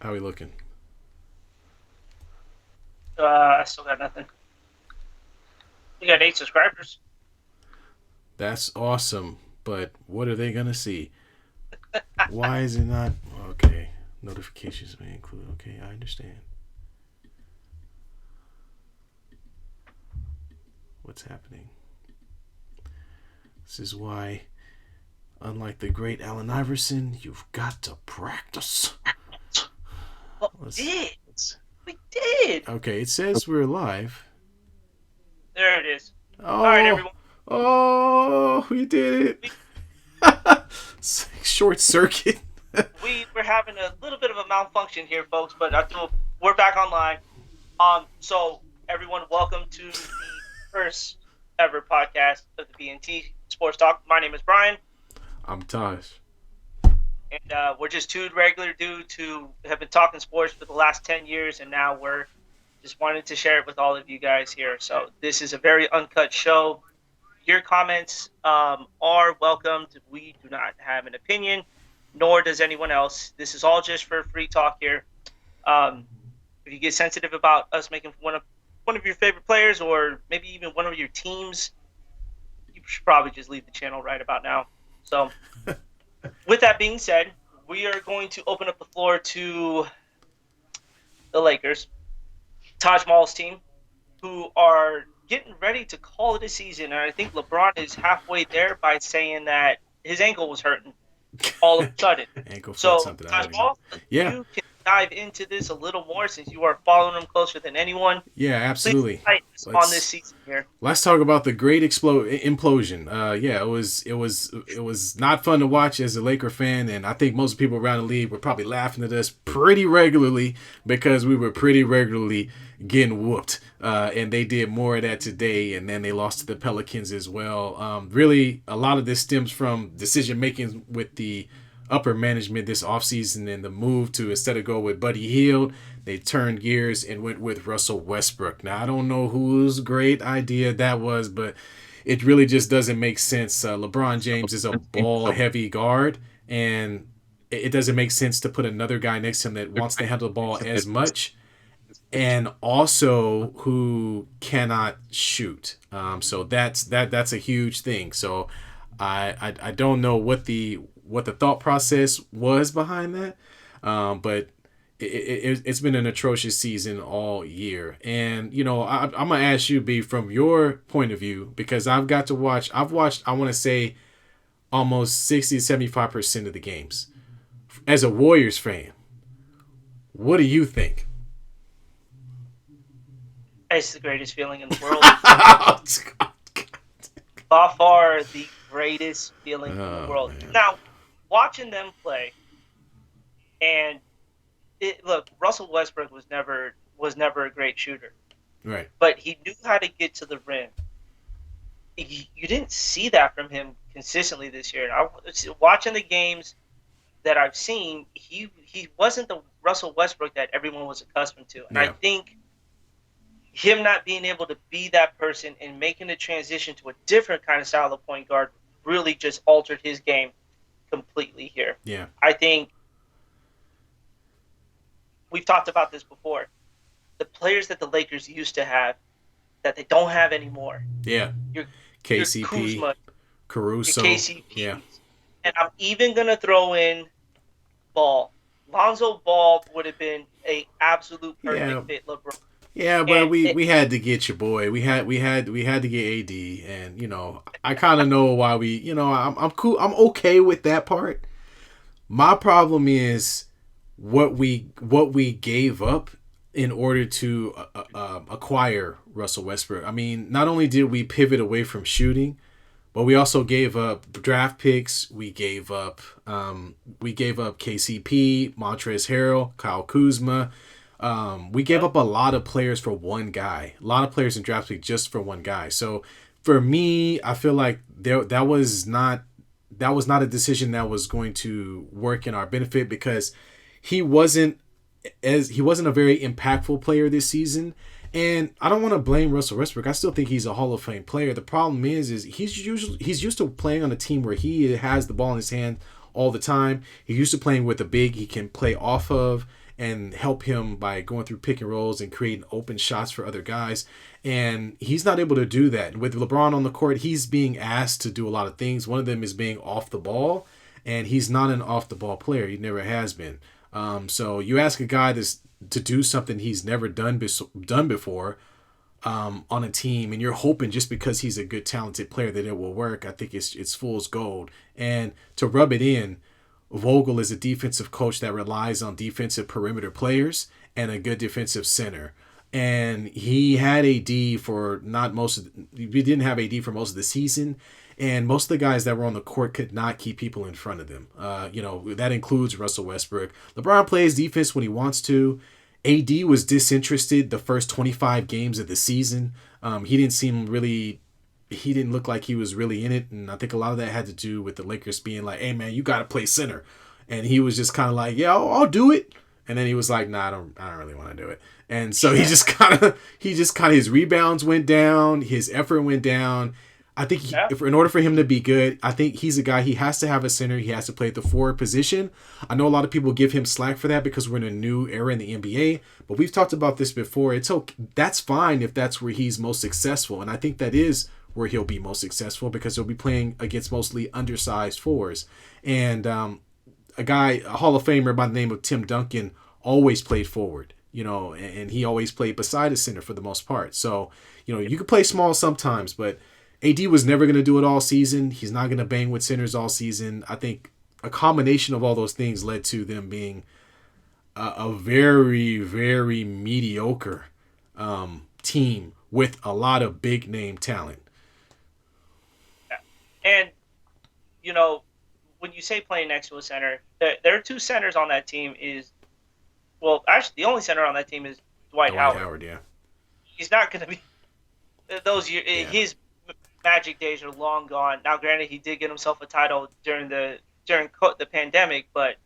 How we looking? I still got nothing. We got 8 subscribers. That's awesome, but what are they gonna see? Why is it not okay? Notifications may include. Okay, I understand. What's happening? This is why, unlike the great Allen Iverson, you've got to practice. Oh, we Let's, did. We did. okay, it says we're live. There it is. All right, Oh, everyone. oh, we did We, it. Short circuit. we were having a little bit of a malfunction here, folks, but we're back online. So everyone, welcome to the first ever podcast of the BNT Sports Talk. My name is Brian, I'm Taj. and we're just two regular dudes who have been talking sports for the last 10 years, and now we're just wanted to share it with all of you guys here. So this is a very uncut show. Your comments are welcomed. We do not have an opinion, nor does anyone else. This is all just for free talk here. If you get sensitive about us making one of your favorite players, or maybe even one of your teams, you should probably just leave the channel right about now. So, with that being said, we are going to open up the floor to the Lakers, Taj Mahal's team, who are getting ready to call it a season. And I think LeBron is halfway there by saying that his ankle was hurting all of a sudden. Ankle foot So, something. I Taj don't know. Mahal, Yeah, you can dive into this a little more since you are following him closer than anyone. yeah, Please absolutely. enlighten us on this Let's season here. let's talk about the great implosion. Yeah, it was not fun to watch as a Laker fan, and I think most people around the league were probably laughing at us pretty regularly because we were pretty regularly getting whooped. And they did more of that today, and then they lost to the Pelicans as well. Really, a lot of this stems from decision making with the upper management this offseason and the move to instead of go with Buddy Hield, they turned gears and went with Russell Westbrook. Now, I don't know whose great idea that was, but it really just doesn't make sense. LeBron James is a ball heavy guard, and it doesn't make sense to put another guy next to him that wants to handle the ball as much and also who cannot shoot. So that's a huge thing. So I don't know what the thought process was behind that, but it's been an atrocious season all year. And I'm gonna ask you, B, from your point of view, because I've watched, I want to say, almost 60 to 75% of the games. As a Warriors fan, what do you think? It's the greatest feeling in the world. By far the greatest feeling in the Oh world. man. Now, watching them play, and look, Russell Westbrook was never a great shooter, Right. but he knew how to get to the rim. You didn't see that from him consistently this year. Watching the games that I've seen, he wasn't the Russell Westbrook that everyone was accustomed to, and I Yeah. think him not being able to be that person and making the transition to a different kind of style of point guard really just altered his game completely here. Yeah. I think we've talked about this before. The players that the Lakers used to have that they don't have anymore. Yeah. Your your KCP, Kuzma, your Caruso. Yeah. KCPs, and I'm even gonna throw in Ball. Lonzo Ball would have been a absolute Yeah. perfect fit, LeBron. Yeah, but And we had to get your boy. We had to get AD, and I kind of know why we. I'm cool. I'm okay with that part. My problem is what we gave up in order to acquire Russell Westbrook. I mean, not only did we pivot away from shooting, but we also gave up draft picks. We gave up KCP, Montrezl Harrell, Kyle Kuzma. We gave up a lot of players for one guy. A lot of players in draft pick just for one guy. So for me, I feel like that was not a decision that was going to work in our benefit because he wasn't he wasn't a very impactful player this season. And I don't want to blame Russell Westbrook. I still think he's a Hall of Fame player. The problem is he's used to playing on a team where he has the ball in his hand all the time. He's used to playing with a big he can play off of, and help him by going through pick and rolls and creating open shots for other guys. And he's not able to do that. With LeBron on the court, he's being asked to do a lot of things. One of them is being off the ball, and he's not an off the ball player. He never has been. So you ask a guy to do something he's never done before on a team, and you're hoping just because he's a good, talented player that it will work. I think it's fool's gold. And to rub it in, Vogel is a defensive coach that relies on defensive perimeter players and a good defensive center. And he had AD for we didn't have AD for most of the season. And most of the guys that were on the court could not keep people in front of them. That includes Russell Westbrook. LeBron plays defense when he wants to. AD was disinterested the first 25 games of the season. He didn't look like he was really in it. And I think a lot of that had to do with the Lakers being like, hey, man, you got to play center. And he was just kind of like, yeah, I'll do it. And then he was like, nah, I don't really want to do it. And so he just kind of, his rebounds went down. His effort went down. I think in order for him to be good, I think he's a guy, he has to have a center. He has to play at the forward position. I know a lot of people give him slack for that because we're in a new era in the NBA, but we've talked about this before. It's okay. That's fine if that's where he's most successful. And I think that is where he'll be most successful because he'll be playing against mostly undersized fours. And a Hall of Famer by the name of Tim Duncan always played forward, and he always played beside a center for the most part. So, you could play small sometimes, but AD was never going to do it all season. He's not going to bang with centers all season. I think a combination of all those things led to them being a very, very mediocre team with a lot of big name talent. And, when you say playing next to a center, there are two centers on that team actually the only center on that team is Dwight Howard. Yeah. He's not going to be those years. Yeah. His Magic days are long gone. Now, granted, he did get himself a title during the pandemic, but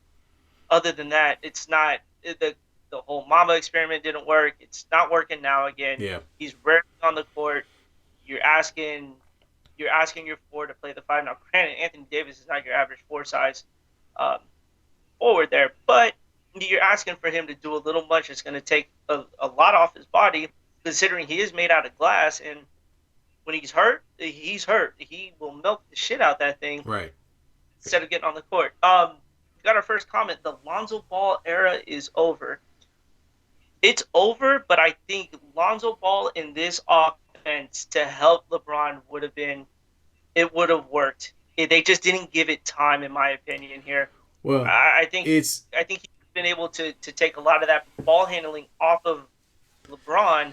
other than that, it's not the whole Mamba experiment didn't work. It's not working now again. Yeah. He's rarely on the court. You're asking your four to play the five. Now, granted, Anthony Davis is not your average four size forward there, but you're asking for him to do a little much. It's going to take a lot off his body, considering he is made out of glass, and when he's hurt, he's hurt. He will milk the shit out that thing. Right. Instead of getting on the court. Got our first comment. The Lonzo Ball era is over. It's over, but I think Lonzo Ball in this offense to help LeBron would have worked. They just didn't give it time, in my opinion. Here. Well, I think he's been able to take a lot of that ball handling off of LeBron.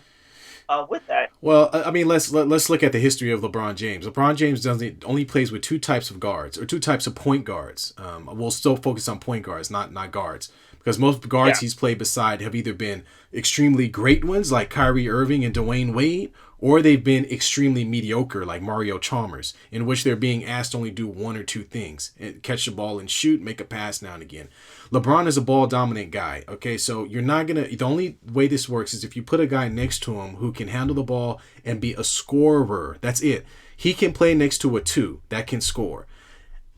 With that. Well, I mean, let's look at the history of LeBron James. LeBron James only plays with two types of guards or two types of point guards. We'll still focus on point guards, not guards, because most guards he's played beside have either been extremely great ones like Kyrie Irving and Dwayne Wade, or they've been extremely mediocre like Mario Chalmers, in which they're being asked to only do one or two things: catch the ball and shoot, make a pass now and again. LeBron is a ball dominant guy. Okay, so the only way this works is if you put a guy next to him who can handle the ball and be a scorer. That's it. He can play next to a two that can score,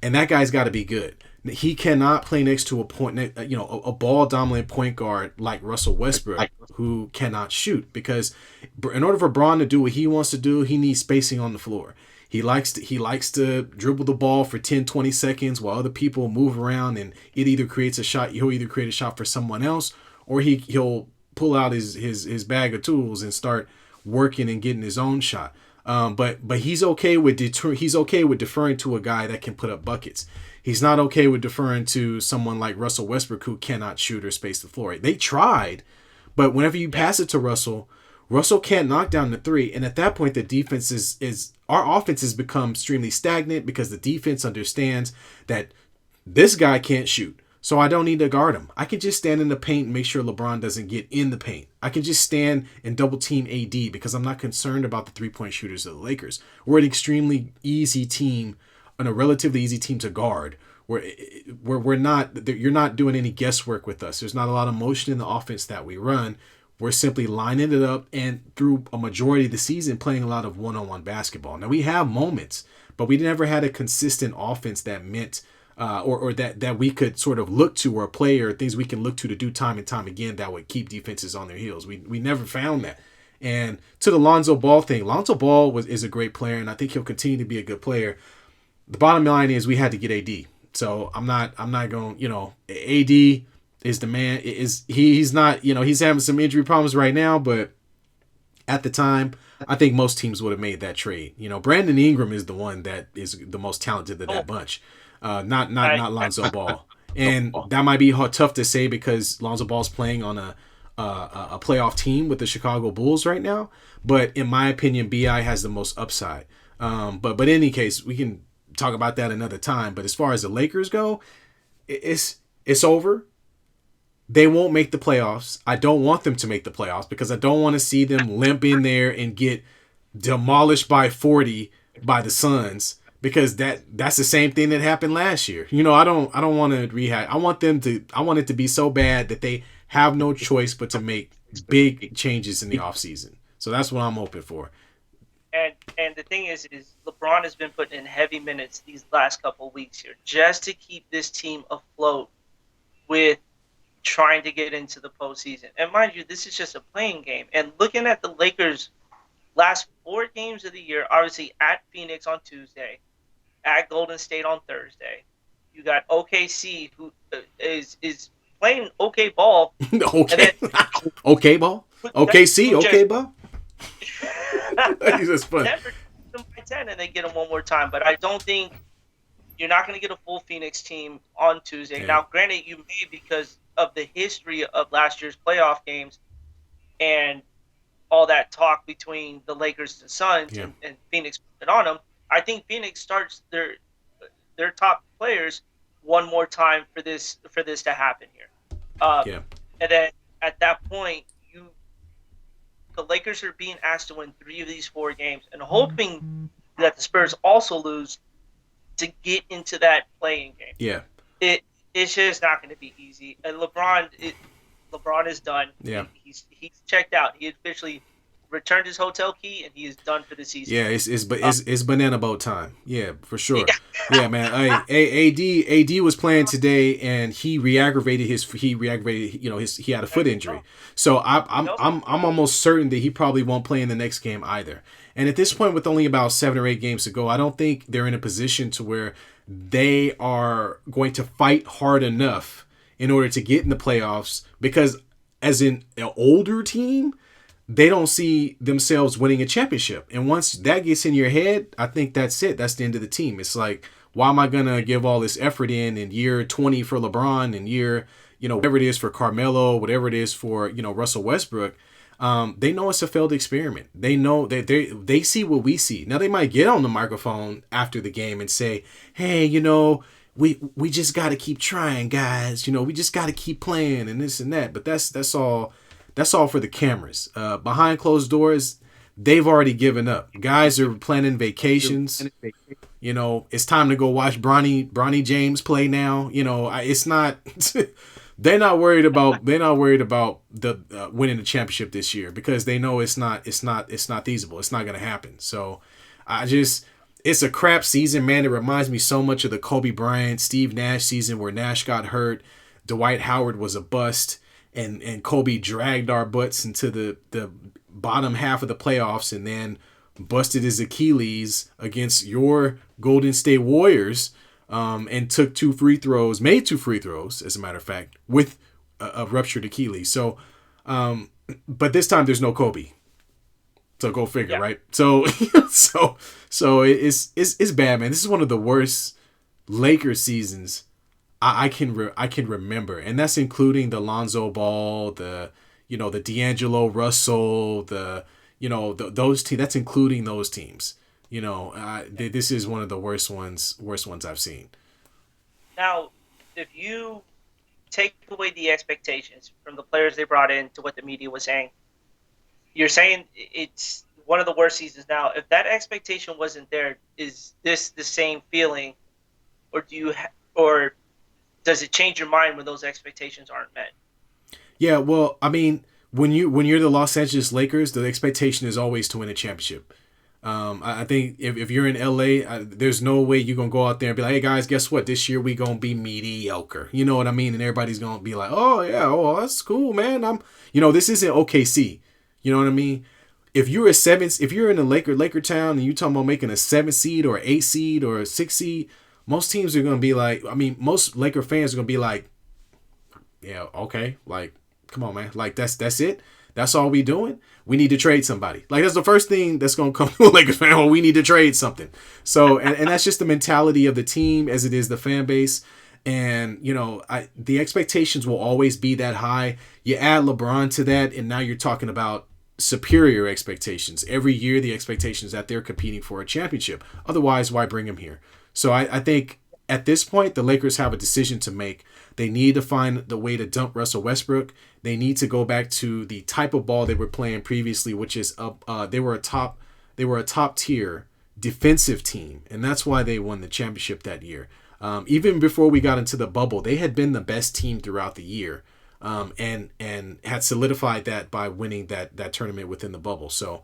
and that guy's got to be good. He cannot play next to a ball dominant point guard like Russell Westbrook who cannot shoot, because in order for Bron to do what he wants to do, he needs spacing on the floor. He likes to dribble the ball for 10, 20 seconds while other people move around, and it either creates a shot. He'll either create a shot for someone else, or he'll pull out his bag of tools and start working and getting his own shot. But he's okay with deferring to a guy that can put up buckets. He's not okay with deferring to someone like Russell Westbrook who cannot shoot or space the floor. They tried, but whenever you pass it to Russell can't knock down the three, and at that point the defense our offense has become extremely stagnant because the defense understands that this guy can't shoot, so I don't need to guard him. I can just stand in the paint and make sure LeBron doesn't get in the paint. I can just stand and double team AD because I'm not concerned about the 3-point shooters of the Lakers. We're an extremely easy team, and a relatively easy team to guard. You're not doing any guesswork with us. There's not a lot of motion in the offense that we run. We're simply lining it up, and through a majority of the season playing a lot of one-on-one basketball. Now, we have moments, but we never had a consistent offense that meant or that we could sort of look to, or a player, things we can look to do time and time again that would keep defenses on their heels. We never found that. And to the Lonzo Ball thing, Lonzo Ball is a great player, and I think he'll continue to be a good player. The bottom line is we had to get AD. So I'm not going, AD is the man. He's not, he's having some injury problems right now, but at the time, I think most teams would have made that trade. Brandon Ingram is the one that is the most talented of that bunch. Not Lonzo Ball. And that might be tough to say because Lonzo Ball's playing on a playoff team with the Chicago Bulls right now. But in my opinion, BI has the most upside. But in any case, we can talk about that another time. But as far as the Lakers go, it's over. They won't make the playoffs. I don't want them to make the playoffs because I don't want to see them limp in there and get demolished by 40 by the Suns, because that's the same thing that happened last year. I don't want to rehash. I want it to be so bad that they have no choice but to make big changes in the offseason. So that's what I'm hoping for. And the thing is LeBron has been putting in heavy minutes these last couple of weeks here just to keep this team afloat with trying to get into the postseason. And mind you, this is just a playing game. And looking at the Lakers' last 4 games of the year, obviously at Phoenix on Tuesday, at Golden State on Thursday, you got OKC, who is playing okay ball. Okay. Okay ball? OKC, okay ball? He's just fun. Denver them by 10 and they get them one more time. But I don't think you're not going to get a full Phoenix team on Tuesday. Yeah. Now, granted, you may because of the history of last year's playoff games and all that talk between the Lakers and Suns and Phoenix putting on them. I think Phoenix starts their top players one more time for this to happen here. And then at that point, the Lakers are being asked to win 3 of these 4 games and hoping that the Spurs also lose to get into that playing game. Yeah. It's just not going to be easy. And LeBron is done. Yeah. He's checked out. He officially returned his hotel key and he is done for the season. Yeah, it's banana boat time. Yeah, for sure. Yeah, man. AD was playing today and he re-aggravated he had a foot injury. So I'm almost certain that he probably won't play in the next game either. And at this point, with only about 7 or 8 games to go, I don't think they're in a position to where they are going to fight hard enough in order to get in the playoffs, because as an older team, they don't see themselves winning a championship. And once that gets in your head, I think that's it. That's the end of the team. It's like, why am I going to give all this effort in year 20 for LeBron and year, whatever it is for Carmelo, whatever it is for, Russell Westbrook. They know it's a failed experiment. They know that they see what we see. Now they might get on the microphone after the game and say, hey, we just got to keep trying, guys. We just got to keep playing and this and that. But that's all for the cameras. Behind closed doors, they've already given up. Guys are planning vacations. It's time to go watch Bronny James play now. It's not. They're not worried about the winning the championship this year, because they know it's not feasible. It's not going to happen. So it's a crap season, man. It reminds me so much of the Kobe Bryant, Steve Nash season, where Nash got hurt, Dwight Howard was a bust, and Kobe dragged our butts into the bottom half of the playoffs and then busted his Achilles against your Golden State Warriors. And took made 2 free throws, as a matter of fact, with a ruptured Achilles. So, but this time there's no Kobe. So go figure, right? So it's bad, man. This is one of the worst Lakers seasons I can remember, and that's including the Lonzo Ball, the D'Angelo Russell, those teams. That's including those teams. This is one of the worst ones I've seen. Now, if you take away the expectations from the players they brought in to what the media was saying, you're saying it's one of the worst seasons. Now, if that expectation wasn't there, is this the same feeling, or or does it change your mind when those expectations aren't met? Yeah, well, I mean, when you're the Los Angeles Lakers, the expectation is always to win a championship. I think if you're in LA, there's no way you're gonna go out there and be like, "Hey guys, guess what? This year we gonna be mediocre." You know what I mean? And everybody's gonna be like, "Oh yeah, oh that's cool, man." This isn't OKC. You know what I mean? If you're in a Laker town and you talking about making a 7 seed or 8 seed or a 6 seed, most teams are gonna be like, most Laker fans are gonna be like, "Yeah, okay, like, come on, man, like that's it." That's all we doing. We need to trade somebody. Like that's the first thing that's gonna come to a Lakers fan. Well, we need to trade something. So and that's just the mentality of the team as it is the fan base. And the expectations will always be that high. You add LeBron to that, and now you're talking about superior expectations. Every year, the expectation is that they're competing for a championship. Otherwise, why bring him here? So I think at this point, the Lakers have a decision to make. They need to find the way to dump Russell Westbrook. They need to go back to the type of ball they were playing previously, which is they were a top tier defensive team, and that's why they won the championship that year. Even before we got into the bubble, they had been the best team throughout the year, and had solidified that by winning that tournament within the bubble. So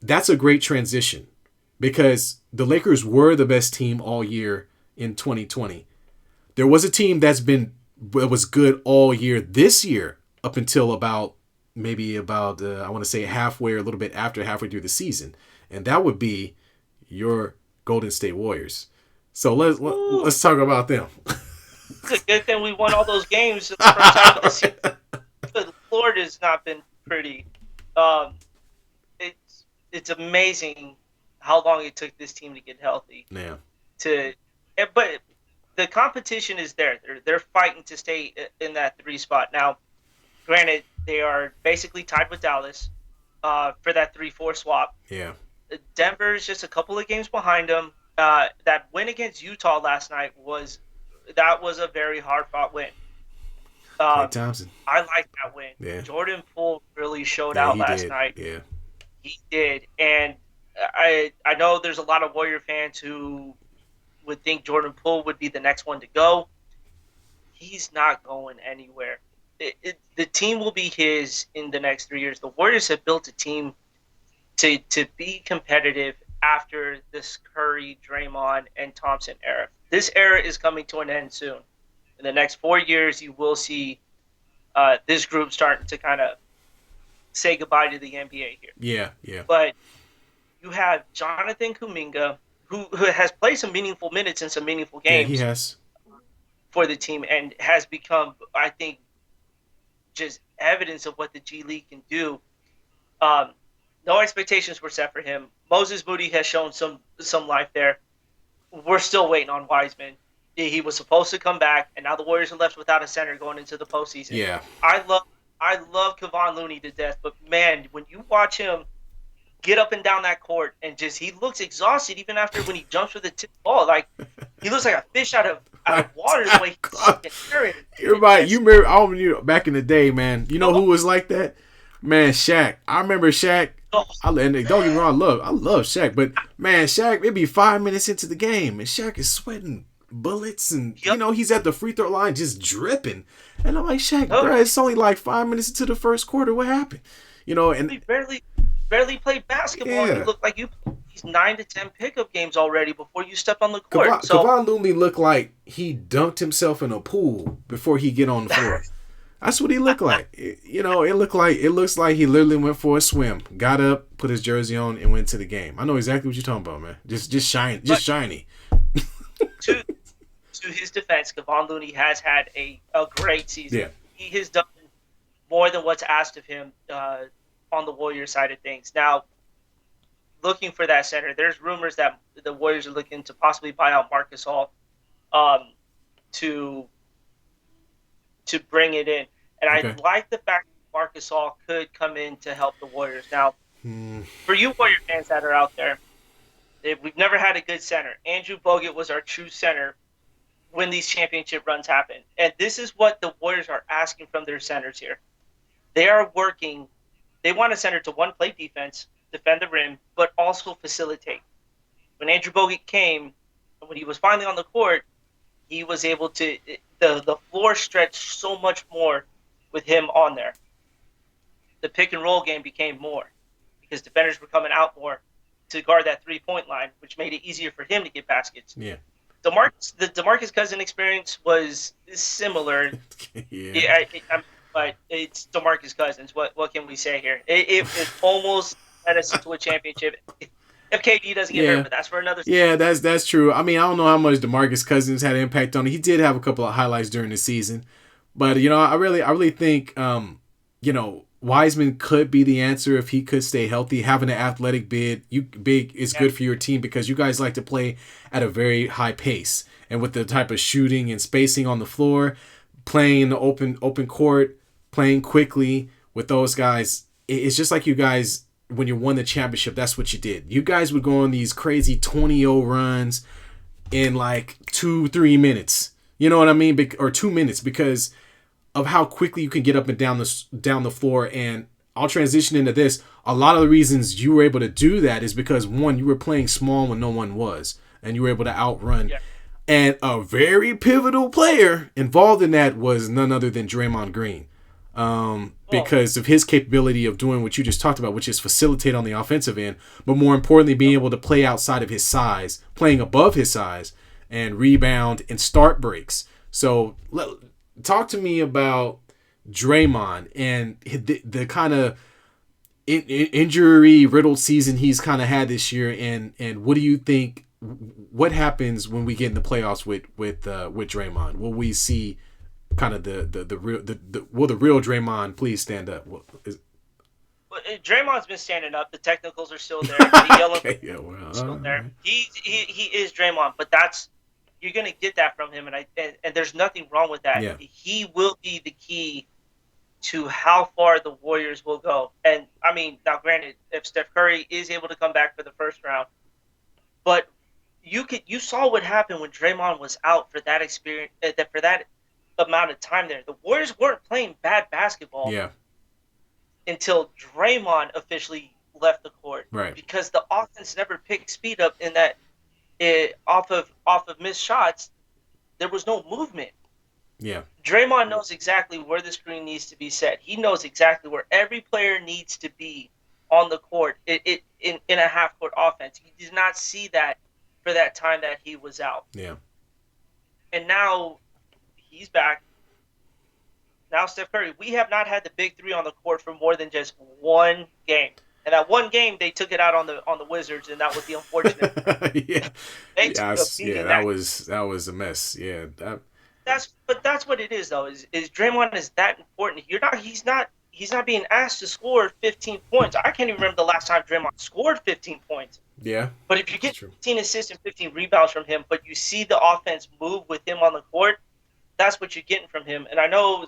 that's a great transition because the Lakers were the best team all year in 2020. There was a team that was good all year this year up until about I want to say halfway or a little bit after halfway through the season, and that would be your Golden State Warriors. So let's talk about them. It's a good thing we won all those games the first time of the season. The Lord has not been pretty. It's amazing how long it took this team to get healthy. Yeah. But the competition is there. They're fighting to stay in that 3 spot. Now, granted, they are basically tied with Dallas for that 3-4 swap. Yeah. Denver's just a couple of games behind them. That win against Utah last night was a very hard-fought win. Klay Thompson. I like that win. Yeah. Jordan Poole really showed out last night. Yeah. He did. And I know there's a lot of Warrior fans who would think Jordan Poole would be the next one to go. He's not going anywhere. The team will be his in the next 3 years. The Warriors have built a team to be competitive after this Curry, Draymond, and Thompson era. This era is coming to an end soon. In the next 4 years, you will see this group starting to kind of say goodbye to the NBA here. Yeah. But you have Jonathan Kuminga, who has played some meaningful minutes in some meaningful games. Yeah, he has. For the team and has become, I think, just evidence of what the G League can do. No expectations were set for him. Moses Moody has shown some life there. We're still waiting on Wiseman. He was supposed to come back, and now the Warriors are left without a center going into the postseason. Yeah. I love Kevon Looney to death, but man, when you watch him get up and down that court and he looks exhausted even after when he jumps for the tip ball. Like he looks like a fish out of water the way he's carrying. You're right. You remember back in the day, man. You know who was like that? Man, Shaq. I remember Shaq. And don't get me wrong, I love Shaq, but man, Shaq, it'd be 5 minutes into the game and Shaq is sweating bullets and he's at the free throw line just dripping. And I'm like, Shaq, bro, it's only like 5 minutes into the first quarter. What happened? And he barely played basketball. Yeah. You look like you played these 9 to 10 pickup games already before you step on the court. Kevon Looney looked like he dunked himself in a pool before he get on the floor. That's what he looked like. It looks like he literally went for a swim, got up, put his jersey on, and went to the game. I know exactly what you're talking about, man. Just shiny. To his defense, Kevon Looney has had a great season. Yeah. He has done more than what's asked of him on the Warriors side of things. Now, looking for that center, there's rumors that the Warriors are looking to possibly buy out Marcus Hall to bring it in. And I like the fact that Marcus Hall could come in to help the Warriors. Now, for you Warrior fans that are out there, we've never had a good center. Andrew Bogut was our true center when these championship runs happen. And this is what the Warriors are asking from their centers here. They are working. They want a center to, one, play defense, defend the rim, but also facilitate. When Andrew Bogut came, when he was finally on the court, he was able to – the floor stretched so much more with him on there. The pick-and-roll game became more because defenders were coming out more. to guard that 3-point line, which made it easier for him to get baskets. Yeah. The Demarcus Cousins experience was similar. Yeah. But it's Demarcus Cousins. What can we say here? It almost led us into a championship. If KD doesn't get hurt, but that's for another. Yeah, that's true. I mean, I don't know how much DeMarcus Cousins had an impact on it. He did have a couple of highlights during the season, but I really think Wiseman could be the answer if he could stay healthy. Having an athletic big is good for your team because you guys like to play at a very high pace, and with the type of shooting and spacing on the floor, playing in the open court, playing quickly with those guys, it's just like you guys. When you won the championship, that's what you did. You guys would go on these crazy 20-0 runs in like 2-3 minutes. You know what I mean? Or 2 minutes because of how quickly you can get up and down the floor. And I'll transition into this. A lot of the reasons you were able to do that is because, one, you were playing small when no one was, and you were able to outrun. Yeah. And a very pivotal player involved in that was none other than Draymond Green. Because of his capability of doing what you just talked about, which is facilitate on the offensive end, but more importantly, being able to play outside of his size, playing above his size, and rebound and start breaks. So talk to me about Draymond and the kind of injury-riddled season he's kind of had this year, and what do you think, what happens when we get in the playoffs with Draymond? Will we see kind of the real Draymond please stand up? Draymond's been standing up. The technicals are still there. The yellow still there. Right. He is Draymond, but you're gonna get that from him, and there's nothing wrong with that. Yeah. He will be the key to how far the Warriors will go. And I mean, now granted, if Steph Curry is able to come back for the first round, but you saw what happened when Draymond was out for that experience, for that amount of time there. The Warriors weren't playing bad basketball until Draymond officially left the court. Right. Because the offense never picked speed up in that off of missed shots, there was no movement. Yeah. Draymond knows exactly where the screen needs to be set. He knows exactly where every player needs to be on the court in a half-court offense. You did not see that for that time that he was out. Yeah. And now he's back. Now Steph Curry. We have not had the big three on the court for more than just one game. And that one game, they took it out on the Wizards, and that was the unfortunate. That was a mess. Yeah, that's what it is though. Is Draymond is that important? He's not being asked to score 15 points. I can't even remember the last time Draymond scored 15 points. Yeah. But if you get 15 assists and 15 rebounds from him, but you see the offense move with him on the court, that's what you're getting from him. And I know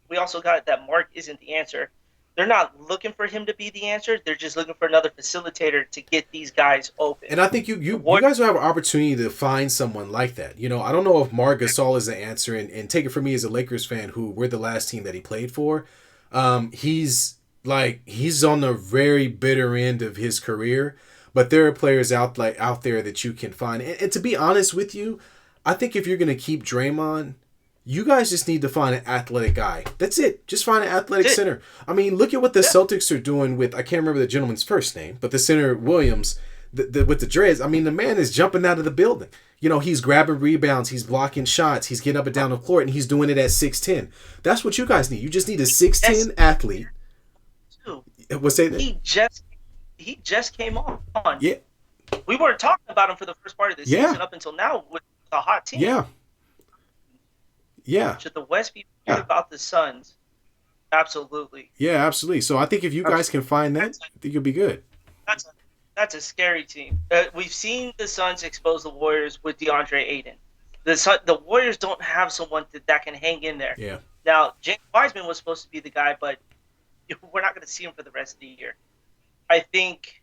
we also got that Mark isn't the answer. They're not looking for him to be the answer. They're just looking for another facilitator to get these guys open. And I think you guys will have an opportunity to find someone like that. I don't know if Marc Gasol is the answer. And take it from me as a Lakers fan, who we're the last team that he played for. He's on the very bitter end of his career. But there are players out there that you can find. And to be honest with you, I think if you're going to keep Draymond, you guys just need to find an athletic guy. That's it. Just find an athletic center. I mean, look at what the Celtics are doing with, I can't remember the gentleman's first name, but the center, Williams, with the Dreads. I mean, the man is jumping out of the building. He's grabbing rebounds, he's blocking shots, he's getting up and down the court, and he's doing it at 6'10". That's what you guys need. You just need a 6'10" athlete. What's that? He just came on. Yeah. We weren't talking about him for the first part of the season up until now with a hot team. Yeah. Yeah. Should the West be worried about the Suns? Absolutely. Yeah, absolutely. So I think if you guys can find that, I think you'll be good. That's a scary team. We've seen the Suns expose the Warriors with DeAndre Ayton. The Warriors don't have someone that can hang in there. Yeah. Now, James Wiseman was supposed to be the guy, but we're not going to see him for the rest of the year. I think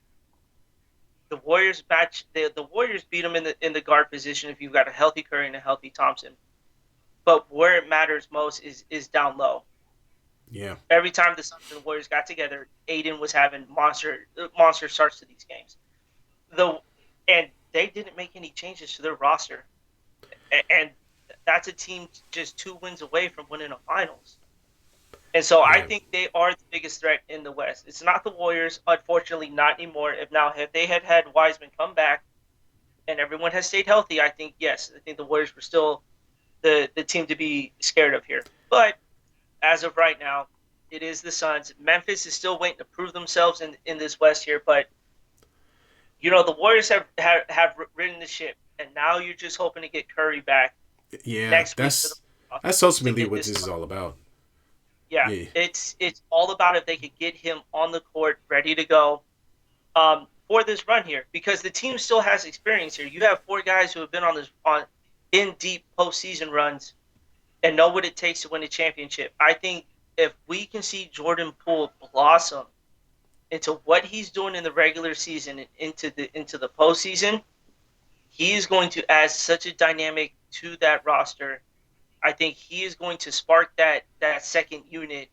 the Warriors the Warriors beat them in the guard position if you've got a healthy Curry and a healthy Thompson. But where it matters most is down low. Yeah. Every time the Suns and the Warriors got together, Aiden was having monster starts to these games. And they didn't make any changes to their roster. And that's a team just 2 wins away from winning a finals. And so I Yeah. think they are the biggest threat in the West. It's not the Warriors, unfortunately, not anymore. If they had Wiseman come back and everyone has stayed healthy, I think yes, I think the Warriors were still the team to be scared of here. But as of right now, it is the Suns. Memphis is still waiting to prove themselves in this West here, but the Warriors have ridden the ship, and now you're just hoping to get Curry back Yeah, next week for the playoffs that's to ultimately get what this. this is all about. Yeah, Yeah. it's all about if they could get him on the court, ready to go for this run here, because the team still has experience here. You have four guys who have been on in deep postseason runs and know what it takes to win a championship. I think if we can see Jordan Poole blossom into what he's doing in the regular season and into the postseason, he is going to add such a dynamic to that roster. I think he is going to spark that second unit,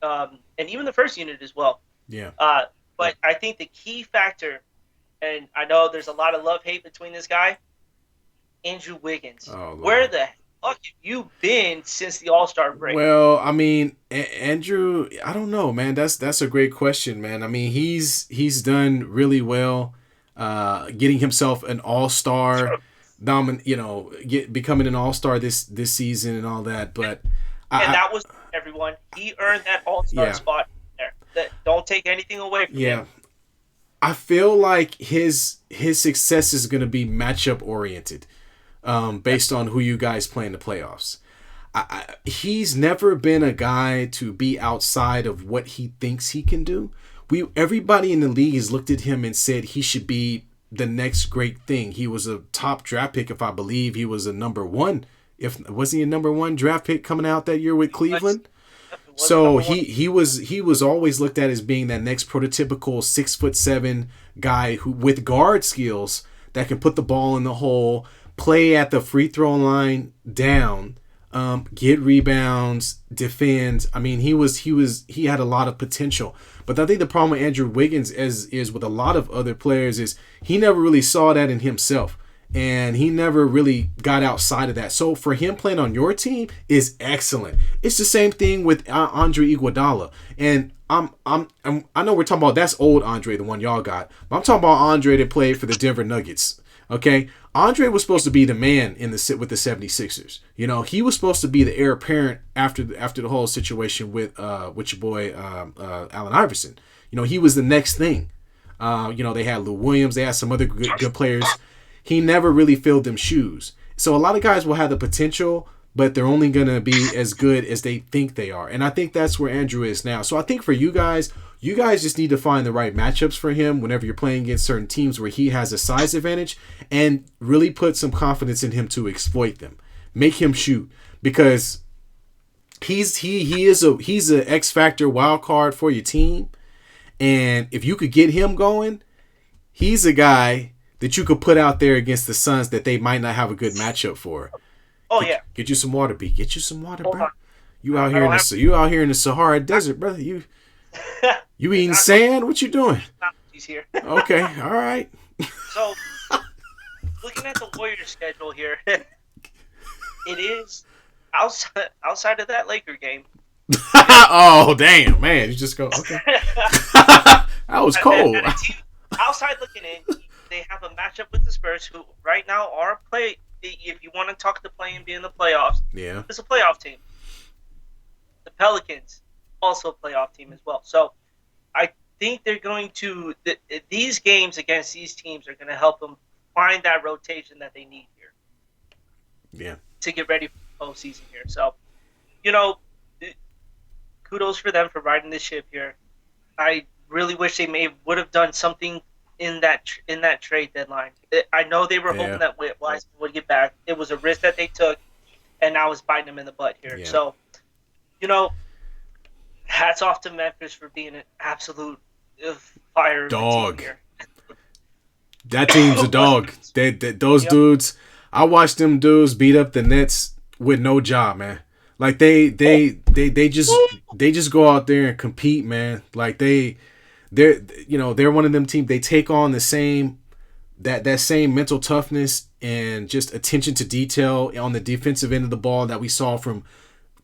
and even the first unit as well. Yeah. But I think the key factor, and I know there's a lot of love hate between this guy, Andrew Wiggins. Oh Where Lord. the fuck have you been since the All Star break? Well, I mean, Andrew, I don't know, man. That's a great question, man. I mean, he's done really well, getting himself an All Star, becoming an All Star this season and all that. But And I that was everyone. He earned that All Star yeah, spot there. Don't take anything away from yeah. him. I feel like his success is going to be matchup oriented, based on who you guys play in the playoffs. He's never been a guy to be outside of what he thinks he can do. Everybody in the league has looked at him and said he should be the next great thing. He was a top draft pick, if I believe he was a number one. If was he a number one draft pick coming out that year with Cleveland? So he was always looked at as being that next prototypical 6'7" guy who with guard skills that can put the ball in the hole, play at the free throw line down, get rebounds, defend. I mean, he had a lot of potential. But I think the problem with Andrew Wiggins is with a lot of other players is he never really saw that in himself. And he never really got outside of that. So for him playing on your team is excellent. It's the same thing with Andre Iguodala. And I know we're talking about that's old Andre, the one y'all got. But I'm talking about Andre that played for the Denver Nuggets. Okay, Andre was supposed to be the man with the 76ers. He was supposed to be the heir apparent after the whole situation with your boy Allen Iverson. He was the next thing. They had Lou Williams. They had some other good players. He never really filled them shoes. So a lot of guys will have the potential, but they're only going to be as good as they think they are. And I think that's where Andrew is now. So I think for you guys just need to find the right matchups for him whenever you're playing against certain teams where he has a size advantage and really put some confidence in him to exploit them. Make him shoot because he's an X factor wild card for your team. And if you could get him going, he's a guy that you could put out there against the Suns that they might not have a good matchup for. Oh yeah. Get you some water, B. Get you some water, bro. On. You out here in the Sahara Desert, brother. You eating sand? What you doing? He's here. Okay, all right. So, looking at the Warriors schedule here, it is outside of that Laker game. Oh damn, man! You just go okay. That was cold. And outside looking in, they have a matchup with the Spurs, who right now are if you want to talk to play and be in the playoffs, Yeah, it's a playoff team. The Pelicans, also a playoff team as well. So I think they're going to these games against these teams are going to help them find that rotation that they need here. Yeah. To get ready for the postseason here. So, kudos for them for riding this ship here. I really wish they would have done something in that trade deadline. I know they were hoping that Wiseman would get back. It was a risk that they took, and now it's biting them in the butt here. Yeah. So, hats off to Memphis for being an absolute fire dog. Team here. That team's a dog. Those dudes. I watched them dudes beat up the Nets with no job, man. Like they just go out there and compete, man. Like they're one of them teams. They take on the same that same mental toughness and just attention to detail on the defensive end of the ball that we saw from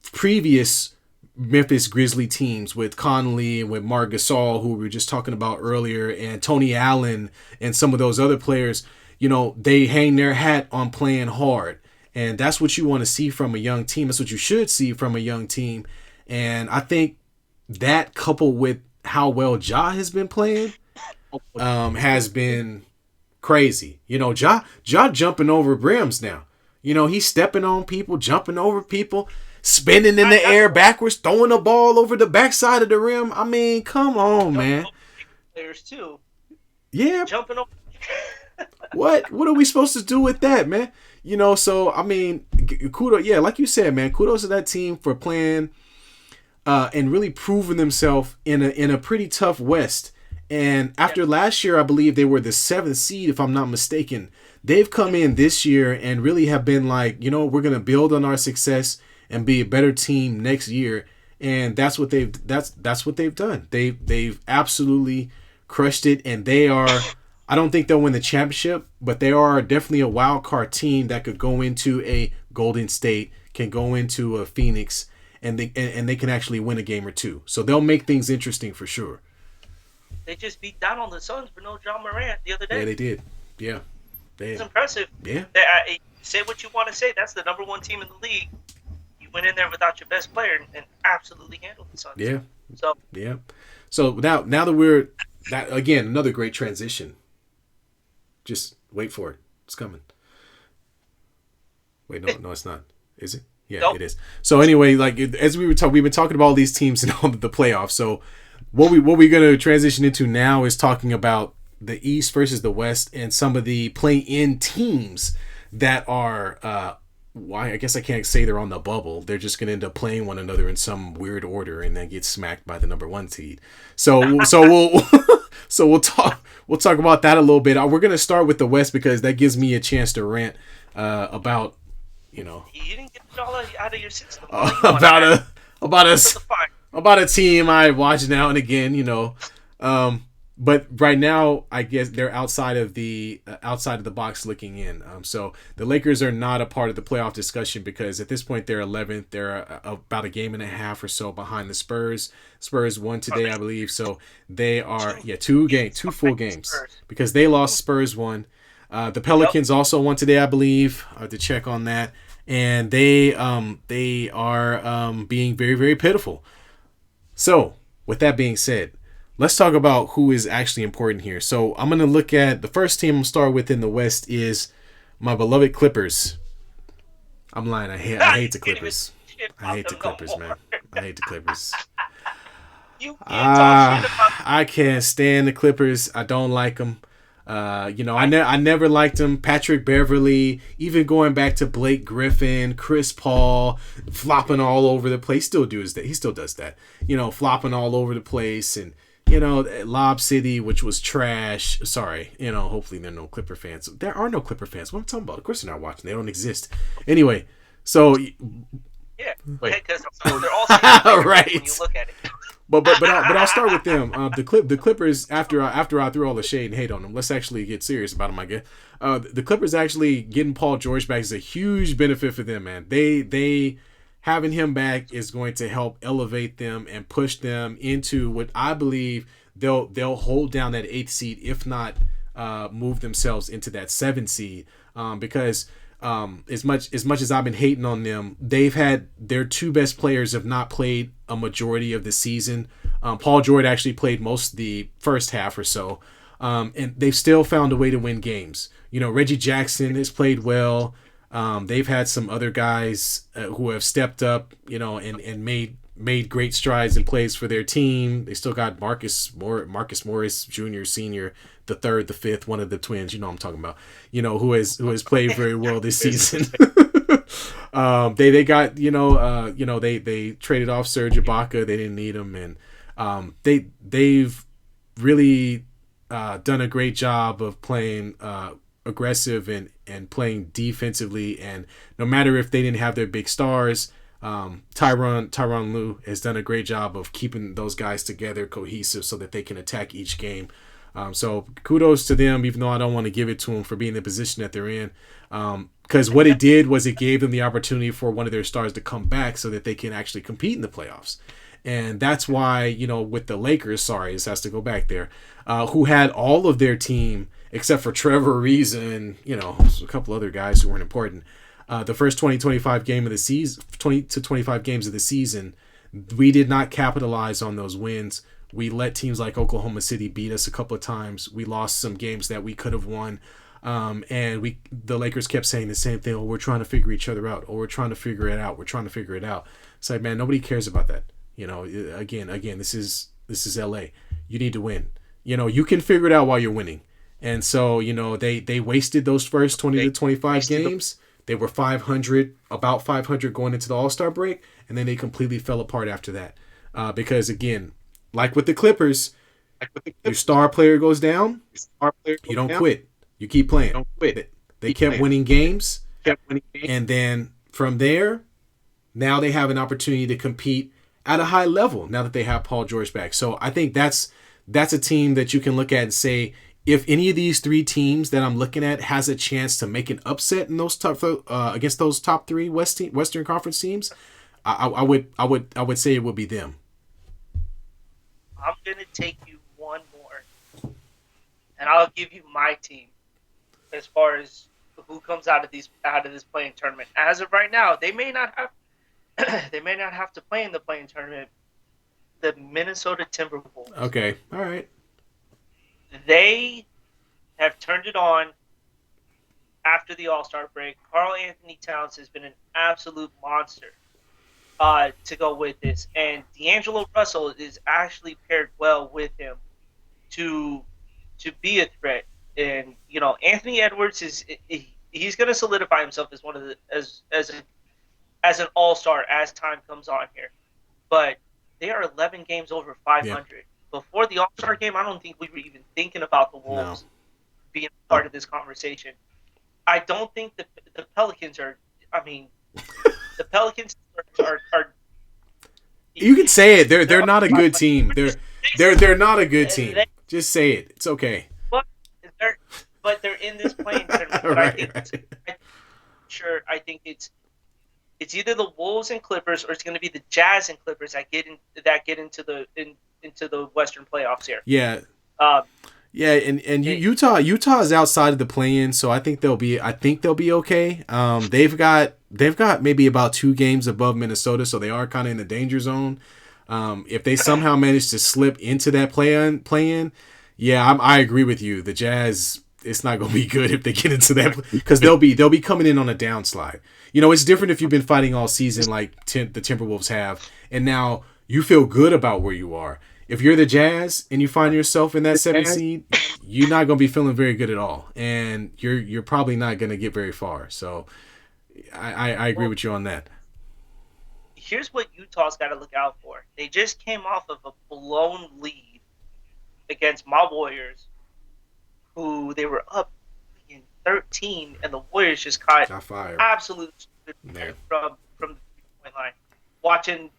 previous Memphis Grizzly teams with Conley and with Marc Gasol, who we were just talking about earlier, and Tony Allen and some of those other players, they hang their hat on playing hard. And that's what you want to see from a young team. That's what you should see from a young team. And I think that, coupled with how well Ja has been playing, has been crazy. Ja jumping over brims now. He's stepping on people, jumping over people, spinning in the air backwards, throwing the ball over the backside of the rim. I mean, come on, man. Players too. Yeah. Jumping over. What are we supposed to do with that, man? So I mean, kudos. Yeah, like you said, man, kudos to that team for playing and really proving themselves in a pretty tough West. And after last year, I believe they were the 7th seed, if I'm not mistaken. They've come in this year and really have been like, we're gonna build on our success and be a better team next year. And that's what they've done. They've absolutely crushed it, and they are. I don't think they'll win the championship, but they are definitely a wild card team that could go into a Golden State, can go into a Phoenix, and they can actually win a game or two. So they'll make things interesting for sure. They just beat down on the Suns for no John Morant the other day. Yeah, they did. Yeah, it's impressive. Yeah. Say what you want to say. That's the number 1 team in the league. You went in there without your best player and absolutely handled the Suns. Yeah. So yeah. So now that again, another great transition. Just wait for it. It's coming. Wait, no, it's not. Is it? Yeah, nope. It is. So anyway, like as we've been talking about all these teams and all the playoffs. So what we're gonna transition into now is talking about the East versus the West and some of the play-in teams that are. Why? I guess I can't say they're on the bubble. They're just gonna end up playing one another in some weird order and then get smacked by the number 1 seed. So we'll talk about that a little bit. We're going to start with the West because that gives me a chance to rant about, You didn't get it all out of your system. about a team I watch now and again, But right now, I guess they're outside of the box looking in. So the Lakers are not a part of the playoff discussion because at this point they're 11th. They're about a game and a half or so behind the Spurs. Spurs won today, I believe. So they are two full games because they lost. Spurs won. The Pelicans also won today, I believe. I have to check on that, and they are being very, very pitiful. So with that being said, let's talk about who is actually important here. So I'm going to look at the first team I'll start with in the West is my beloved Clippers. I'm lying. I hate the Clippers. I hate the Clippers, man. I hate the Clippers. I can't stand the Clippers. I don't like them. I never liked them. Patrick Beverly, even going back to Blake Griffin, Chris Paul, flopping all over the place. He still does that. Flopping all over the place and. Lob City, which was trash. Sorry, hopefully there are no Clipper fans. There are no Clipper fans. What am I talking about? Of course they're not watching. They don't exist. Anyway, so yeah, because they're all right when you look at it. But I'll start with them. The Clippers after I threw all the shade and hate on them. Let's actually get serious about them. I guess the Clippers actually getting Paul George back is a huge benefit for them, man. They having him back is going to help elevate them and push them into what I believe they'll hold down that 8th seed, if not move themselves into that 7th seed. Because as much as I've been hating on them, they've had their 2 best players have not played a majority of the season. Paul George actually played most of the first half or so, and they've still found a way to win games. Reggie Jackson has played well. They've had some other guys who have stepped up, and made great strides and plays for their team. They still got Marcus Morris Jr., Senior, the third, the fifth, one of the twins. You know what I'm talking about. Who has played very well this season. They got they traded off Serge Ibaka. They didn't need him, and they've really done a great job of playing aggressive and playing defensively, and no matter if they didn't have their big stars, Tyronn Lue has done a great job of keeping those guys together, cohesive, so that they can attack each game. So kudos to them, even though I don't want to give it to them for being in the position that they're in. Because what it did was it gave them the opportunity for one of their stars to come back so that they can actually compete in the playoffs. And that's why, with the Lakers, this has to go back there, who had all of their team except for Trevor Ariza and, a couple other guys who weren't important. The first 25 game of the season, 20 to 25 games of the season, we did not capitalize on those wins. We let teams like Oklahoma City beat us a couple of times. We lost some games that we could have won. And the Lakers kept saying the same thing. Oh, we're trying to figure each other out. Or we're trying to figure it out. We're trying to figure it out. It's like, man, nobody cares about that. Again, this is LA. You need to win. You can figure it out while you're winning. And so, they wasted those first 20 to 25 games. They were 500, about 500 going into the All-Star break, and then they completely fell apart after that. Because, again, like with the Clippers, your star player goes down, you don't quit. You keep playing. They kept winning games, and then from there, now they have an opportunity to compete at a high level now that they have Paul George back. So I think that's a team that you can look at and say, if any of these three teams that I'm looking at has a chance to make an upset in those against those top three Western Conference teams, I would say it would be them. I'm gonna take you one more, and I'll give you my team as far as who comes out of this playing tournament. As of right now, they may not have to play in the playing tournament. The Minnesota Timberwolves. Okay, all right. They have turned it on after the All-Star break. Karl Anthony Towns has been an absolute monster to go with this. And D'Angelo Russell is actually paired well with him to be a threat. And, Anthony Edwards he's going to solidify himself as one of the as an all-star as time comes on here. But they are 11 games over 500. Yeah. Before the All-Star game, I don't think we were even thinking about the Wolves being part of this conversation. I don't think the Pelicans are. I mean, the Pelicans are. You can say it. They're not a good team. They're not a good team. Just say it. It's okay. But they're in this playing tournament. But I think it's either the Wolves and Clippers, or it's going to be the Jazz and Clippers that get into the Western playoffs here. Yeah. And Utah is outside of the play-in, so I think they'll be okay. They've got maybe about 2 games above Minnesota, so they are kind of in the danger zone. If they somehow manage to slip into that play-in, yeah, I agree with you. The Jazz, it's not going to be good if they get into that, because they'll be coming in on a downslide. It's different if you've been fighting all season like the Timberwolves have, and now you feel good about where you are. If you're the Jazz and you find yourself in that 7th seed, you're not going to be feeling very good at all, and you're probably not going to get very far. So I agree with you on that. Here's what Utah's got to look out for. They just came off of a blown lead against my Warriors, who they were up in 13, and the Warriors just caught absolute from the 3-point line. Watching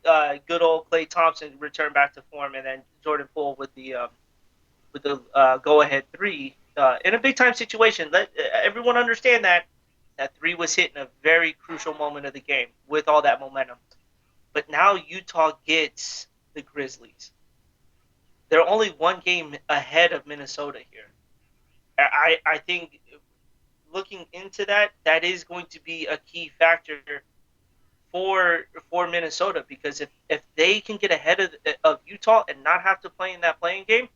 good old Klay Thompson return back to form, and then Jordan Poole with the go-ahead 3 in a big-time situation. Let everyone understand that 3 was hit in a very crucial moment of the game with all that momentum. But now Utah gets the Grizzlies. They're only 1 game ahead of Minnesota here. I think looking into that is going to be a key factor for Minnesota, because if they can get ahead of Utah and not have to play in that playing game,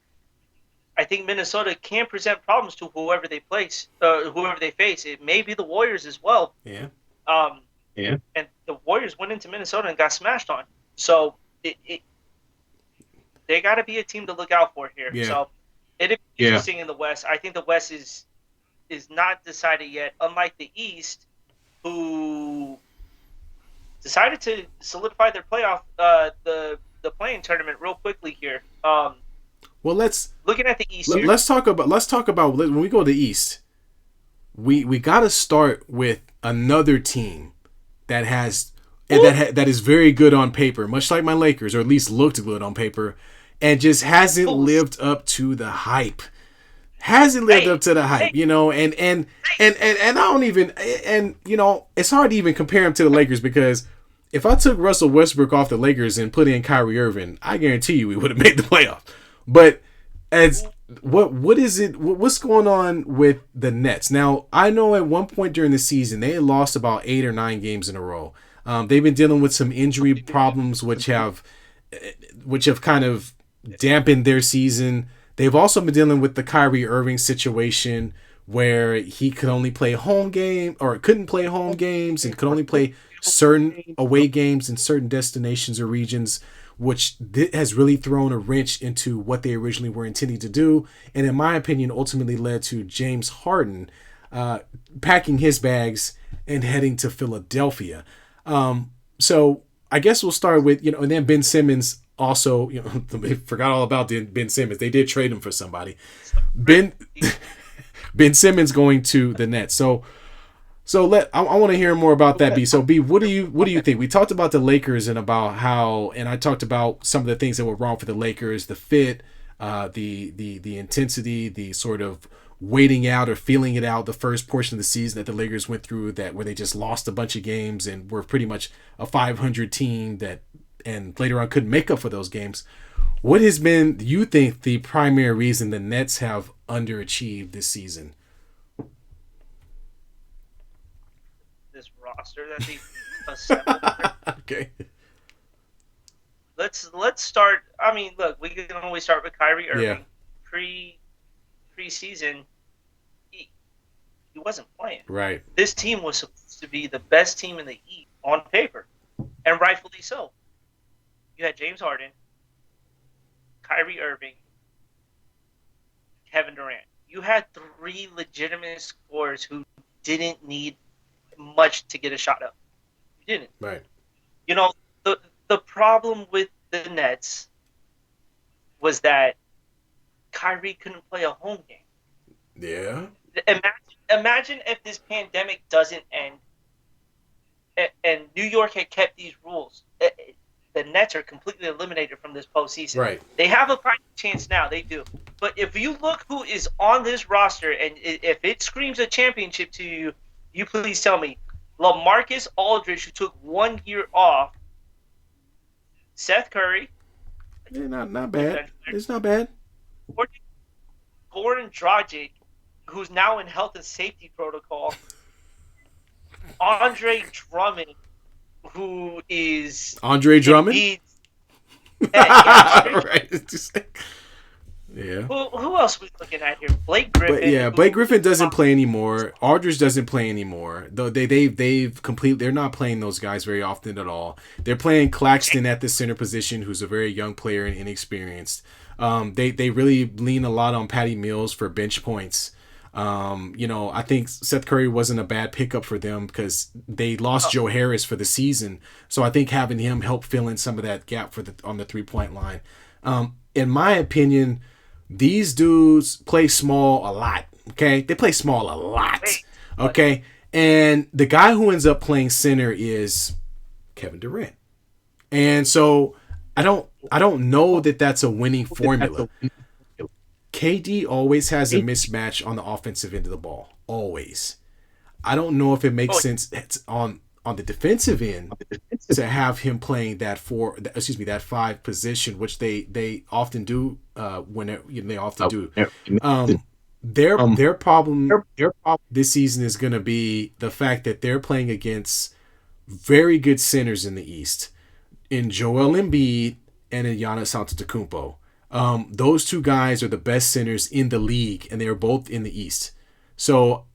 I think Minnesota can present problems to whoever they face. It may be the Warriors as well. Yeah. And the Warriors went into Minnesota and got smashed on. So they got to be a team to look out for here. Yeah. So it'd be interesting in the West. I think the West is not decided yet, unlike the East, who decided to solidify their playoff the playing tournament real quickly here. Well, looking at the East. Let's talk about when we go to the East. We got to start with another team that is very good on paper, much like my Lakers, or at least looked good on paper, and just hasn't lived up to the hype. hasn't lived Hey, up to the hype, hey, you know, and I don't even, and you know, it's hard to even compare him to the Lakers because if I took Russell Westbrook off the Lakers and put in Kyrie Irving, I guarantee you we would have made the playoff. But as what is it? What's going on with the Nets now? I know at one point during the season they had lost about 8 or 9 games in a row. They've been dealing with some injury problems, which have kind of dampened their season. They've also been dealing with the Kyrie Irving situation where he could only play home game or couldn't play home games and could only play certain away games in certain destinations or regions, which has really thrown a wrench into what they originally were intending to do. And in my opinion, ultimately led to James Harden packing his bags and heading to Philadelphia. So I guess we'll start with, you know, and then Ben Simmons also, you know, they forgot all about Ben Simmons. They did trade him for somebody. Ben Ben Simmons going to the Nets. I want to hear more about that, B. So B, what do you think? We talked about the Lakers and about how, and I talked about some of the things that were wrong for the Lakers, the fit, the intensity, the sort of waiting out or feeling it out the first portion of the season that the Lakers went through, that where they just lost a bunch of games and were pretty much a 500 team that, and later on couldn't make up for those games. What has been, you think, the primary reason the Nets have underachieved this season? this roster that they assembled. Okay. Let's start. I mean, look, we can always start with Kyrie Irving. Yeah. Preseason, he wasn't playing. Right. This team was supposed to be the best team in the East on paper, and rightfully so. You had James Harden, Kyrie Irving, Kevin Durant. You had 3 legitimate scorers who didn't need much to get a shot up. You didn't. Right. You know, the problem with the Nets was that Kyrie couldn't play a home game. Yeah. Imagine if this pandemic doesn't end and New York had kept these rules. The Nets are completely eliminated from this postseason. Right. They have a fighting chance now. They do. But if you look who is on this roster, and if it screams a championship to you, you please tell me. LaMarcus Aldridge, who took 1 year off. Seth Curry. Yeah, not bad. It's not bad. Goran Dragic, who's now in health and safety protocol. Andre Drummond, who is Andre Drummond. Right. Yeah. Who else are we looking at here? Blake Griffin. But Blake Griffin doesn't play anymore. Aldridge doesn't play anymore. Though they're not playing those guys very often at all. They're playing Claxton at the center position, who's a very young player and inexperienced. They really lean a lot on Patty Mills for bench points. I think Seth Curry wasn't a bad pickup for them because they lost Joe Harris for the season. So I think having him help fill in some of that gap on the 3-point line. In my opinion, these dudes play small a lot. Okay, they play small a lot. Okay, and the guy who ends up playing center is Kevin Durant, and so I don't know that that's a winning formula. KD always has a mismatch on the offensive end of the ball. Always. I don't know if it makes sense on the defensive end to have him playing that 5 position, which they often do Their problem this season is going to be the fact that they're playing against very good centers in the East, in Joel Embiid and in Giannis Antetokounmpo. Those two guys are the best centers in the league, and they're both in the East. So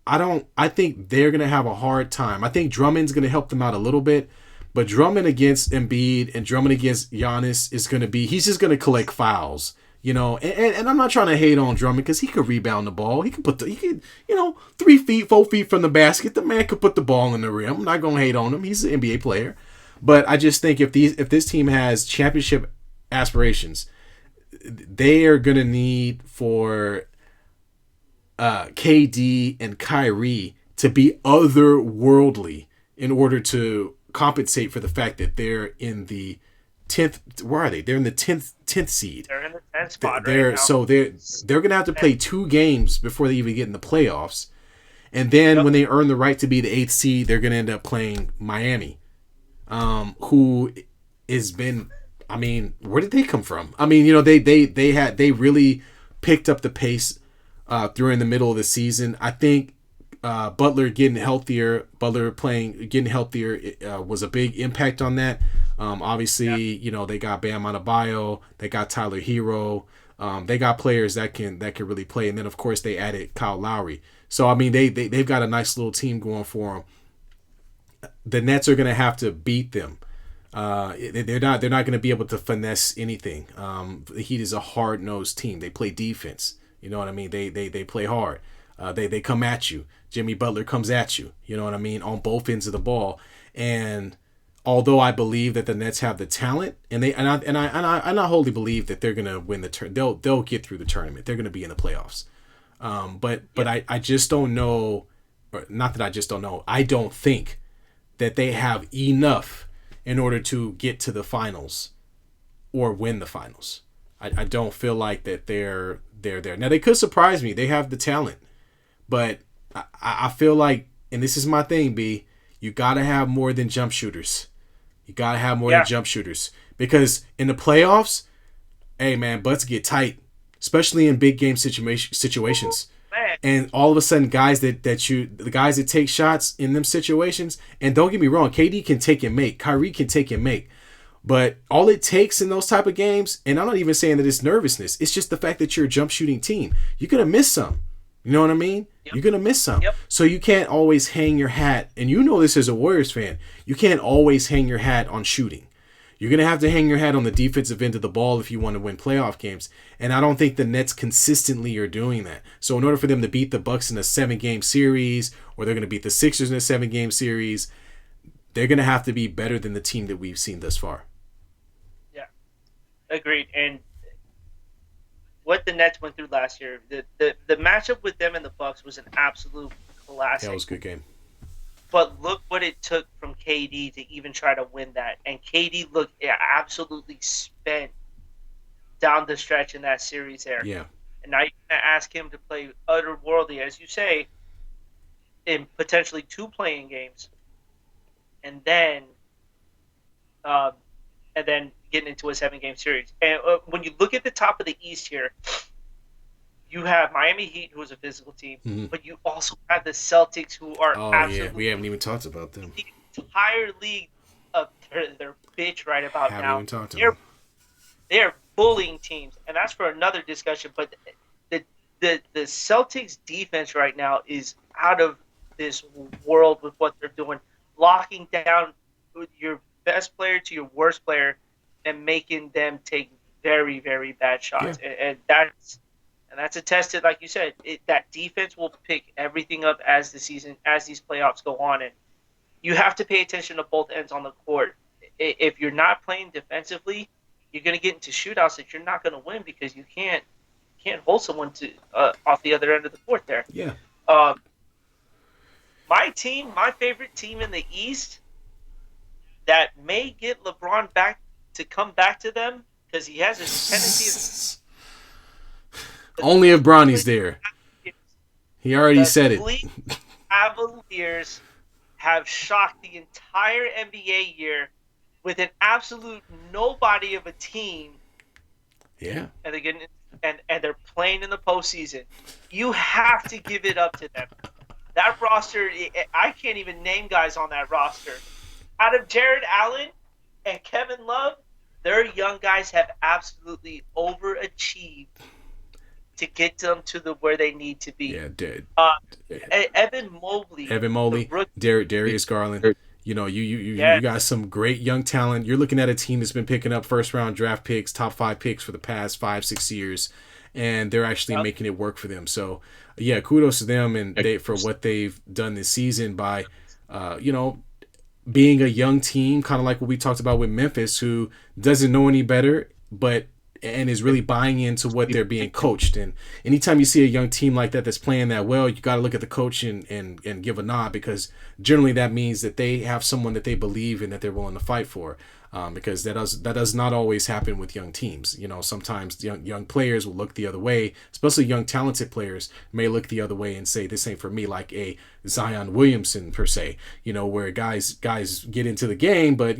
I think they're going to have a hard time. I think Drummond's going to help them out a little bit, but Drummond against Embiid and Drummond against Giannis he's just going to collect fouls, and I'm not trying to hate on Drummond because he could rebound the ball. He could 3 feet, 4 feet from the basket. The man could put the ball in the rim. I'm not going to hate on him. He's an NBA player. But I just think if this team has championship aspirations, they are going to need for KD and Kyrie to be otherworldly in order to compensate for the fact that they're in the 10th. Where are they? They're in the 10th seed. They're in the 10th spot They're right now. so they're gonna have to play 2 games before they even get in the playoffs, and then when they earn the right to be the 8th seed, they're gonna end up playing Miami, who has been. I mean, where did they come from? I mean, they really picked up the pace during the middle of the season. I think Butler getting healthier was a big impact on that. Obviously, they got Bam Adebayo, they got Tyler Hero, they got players that can really play, and then of course they added Kyle Lowry. So I mean, they've got a nice little team going for them. The Nets are going to have to beat them. They're not going to be able to finesse anything. The Heat is a hard-nosed team. They play defense. You know what I mean? They play hard. They come at you. Jimmy Butler comes at you. You know what I mean? On both ends of the ball. And although I believe that the Nets have the talent, and I wholly believe that they're going to win the tournament. They'll get through the tournament. They're going to be in the playoffs. But I just don't know. Or not that I just don't know. I don't think that they have enough in order to get to the finals or win the finals. I don't feel like that they're there. Now, they could surprise me. They have the talent. But I feel like, and this is my thing, B, you got to have more than jump shooters. You got to have more than jump shooters. Because in the playoffs, hey, man, butts get tight, especially in big game situations. And all of a sudden, the guys that take shots in them situations, and don't get me wrong, KD can take and make, Kyrie can take and make, but all it takes in those type of games, and I'm not even saying that it's nervousness, it's just the fact that you're a jump shooting team. You're going to miss some. You know what I mean? Yep. You're going to miss some. Yep. So you can't always hang your hat, and you know this as a Warriors fan, you can't always hang your hat on shooting. You're going to have to hang your hat on the defensive end of the ball if you want to win playoff games. And I don't think the Nets consistently are doing that. So in order for them to beat the Bucks in a 7-game series, or they're going to beat the Sixers in a 7-game series, they're going to have to be better than the team that we've seen thus far. Yeah, agreed. And what the Nets went through last year, the matchup with them and the Bucks was an absolute classic. That was a good game. But look what it took from KD to even try to win that. And KD looked absolutely spent down the stretch in that series there. Yeah. And now you're going to ask him to play otherworldly, as you say, in potentially 2 playing games. And then getting into a 7-game series. And when you look at the top of the East here, you have Miami Heat, who is a physical team, but you also have the Celtics, who are absolutely... yeah, we haven't even talked about them. The entire league of their bitch right about haven't now. Even talked about them. They're bullying teams, and that's for another discussion. But the Celtics defense right now is out of this world with what they're doing, locking down your best player to your worst player and making them take very, very bad shots, and that's attested, like you said, that defense will pick everything up as these playoffs go on, and you have to pay attention to both ends on the court. If you're not playing defensively, you're going to get into shootouts that you're not going to win because you can't hold someone to off the other end of the court there. Yeah. My favorite team in the East, that may get LeBron back to come back to them because he has this tendency. Only if Bronny's there. He already said it. The Cavaliers have shocked the entire NBA year with an absolute nobody of a team. Yeah. And they're getting and they're playing in the postseason. You have to give it up to them. That roster, I can't even name guys on that roster. Out of Jared Allen and Kevin Love, their young guys have absolutely overachieved to get them to where they need to be. Yeah, dead. Evan Mobley, Darius Garland. You know, you got some great young talent. You're looking at a team that's been picking up first-round draft picks, top 5 picks for the past 5-6 years, and they're actually making it work for them. So, yeah, kudos to them and for what they've done this season by, being a young team, kind of like what we talked about with Memphis, who doesn't know any better, and is really buying into what they're being coached. And anytime you see a young team like that that's playing that well, you got to look at the coach and give a nod, because generally that means that they have someone that they believe in, that they're willing to fight for. because that does not always happen with young teams. Sometimes young players will look the other way, especially young talented players may look the other way and say this ain't for me, like a Zion Williamson per se. Where guys get into the game, but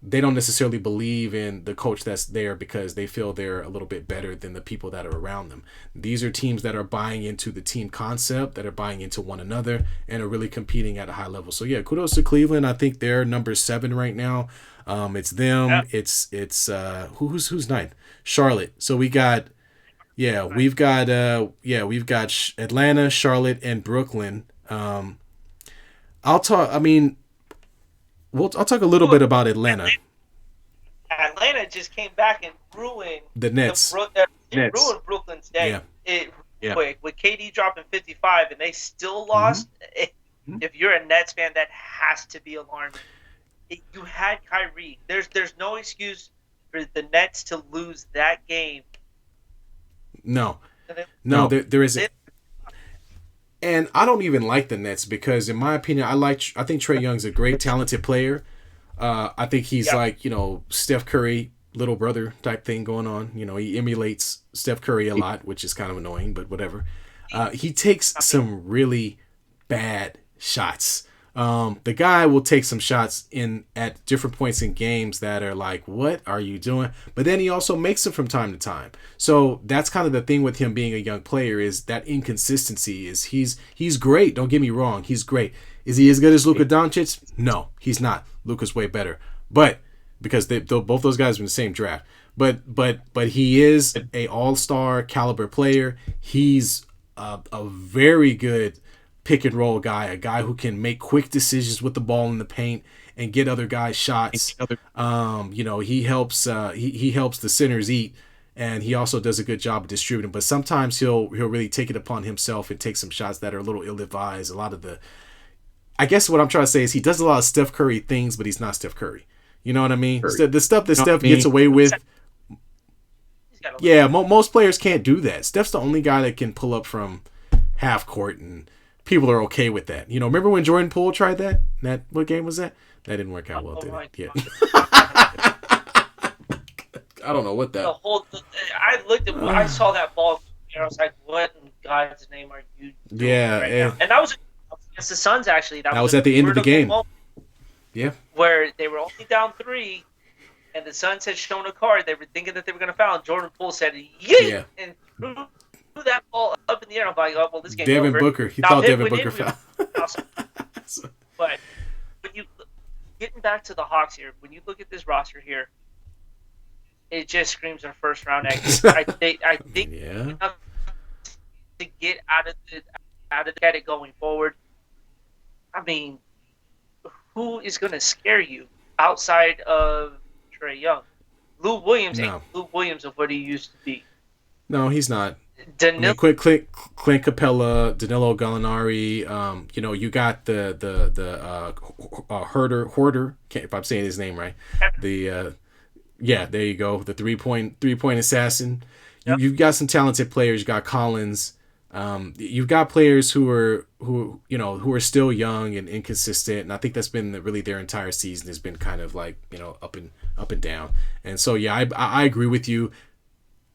they don't necessarily believe in the coach that's there because they feel they're a little bit better than the people that are around them. These are teams that are buying into the team concept, that are buying into one another, and are really competing at a high level. So yeah, kudos to Cleveland. I think they're number 7 right now. It's them. Yeah. It's who's ninth? Charlotte. So we've got Atlanta, Charlotte, and Brooklyn. I'll talk a little bit about Atlanta. Atlanta just came back and ruined the Nets. Ruined Brooklyn's day. Quick with KD dropping 55 and they still lost. Mm-hmm. If you're a Nets fan, that has to be alarming. You had Kyrie. There's no excuse for the Nets to lose that game. No, there isn't. And I don't even like the Nets because, in my opinion, I think Trae Young's a great, talented player. I think he's like Steph Curry, little brother type thing going on. He emulates Steph Curry a lot, which is kind of annoying, but whatever. He takes some really bad shots. The guy will take some shots at different points in games that are like, what are you doing? But then he also makes them from time to time. So that's kind of the thing with him being a young player, is that inconsistency. Is he's great. Don't get me wrong. He's great. Is he as good as Luka Doncic? No, he's not. Luka's way better. But because both those guys were in the same draft. But he is a all-star caliber player. He's a very good pick and roll guy, a guy who can make quick decisions with the ball in the paint and get other guys shots. He helps the centers eat, and he also does a good job of distributing. But sometimes he'll really take it upon himself and take some shots that are a little ill-advised. I guess what I'm trying to say is he does a lot of Steph Curry things, but he's not Steph Curry. You know what I mean? The stuff that Steph gets away with. Yeah, most players can't do that. Steph's the only guy that can pull up from half court, and people are okay with that. Remember when Jordan Poole tried that? What game was that? That didn't work out well, did it? Yeah. I don't know what that. I looked at. I saw that ball, and I was like, "What in God's name are you doing right now?" And that was against the Suns, actually. That was at the end of the game. Yeah. Where they were only down 3, and the Suns had shown a card. They were thinking that they were going to foul, and Jordan Poole said, "Yeah," and threw that ball up in the air. I'm like, "Oh well, this game." Devin Booker. He thought Devin Booker fouled. But when you getting back to the Hawks here, when you look at this roster here, it just screams a first round exit. I think enough to get out of it going forward. I mean, who is going to scare you outside of Trae Young? Lou Williams ain't Lou Williams of what he used to be. No, he's not. Clint Capella, Danilo Gallinari. You got the Hoarder. If I'm saying his name right. There you go. The three point assassin. Yep. You've got some talented players. You got Collins. You've got players who are still young and inconsistent, and I think that's been really their entire season has been kind of like up and down. And so I agree with you.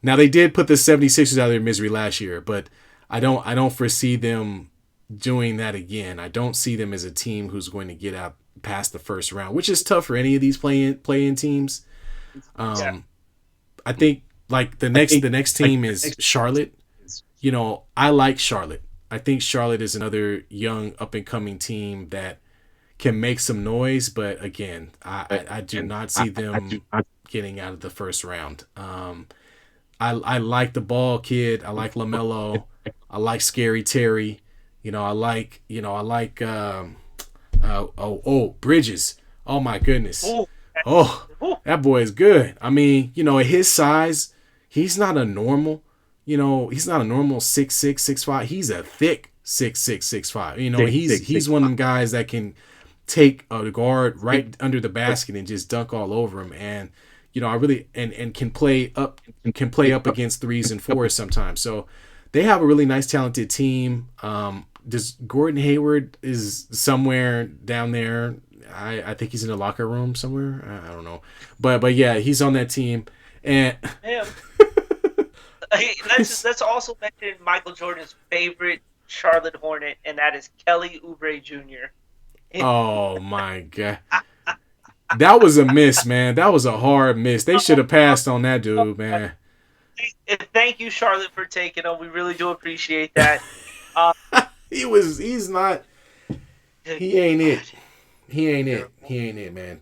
Now they did put the 76ers out of their misery last year, but I don't foresee them doing that again. I don't see them as a team who's going to get out past the first round, which is tough for any of these play-in teams. I think like the next team is Charlotte. I like Charlotte. I think Charlotte is another young up-and-coming team that can make some noise, but again, I do not see them getting out of the first round. I like the Ball kid. I like LaMelo. I like Scary Terry. I like Bridges. Oh my goodness. Oh, that boy is good. I mean, at his size, he's not a normal. He's not a normal 6'6", 6'5". He's a thick 6'6", 6'5". He's one of them guys that can take a guard right under the basket and just dunk all over him. And I really and can play up against 3s and 4s sometimes. So they have a really nice, talented team. Gordon Hayward is somewhere down there. I think he's in the locker room somewhere. I don't know, but yeah, he's on that team. And Him. Let's also mention Michael Jordan's favorite Charlotte Hornet, and that is Kelly Oubre Jr. oh my god, that was a miss, man. That was a hard miss. They should have passed on that dude, man. Thank you, Charlotte, for taking him. We really do appreciate that. He's not. He ain't it. He ain't it, man.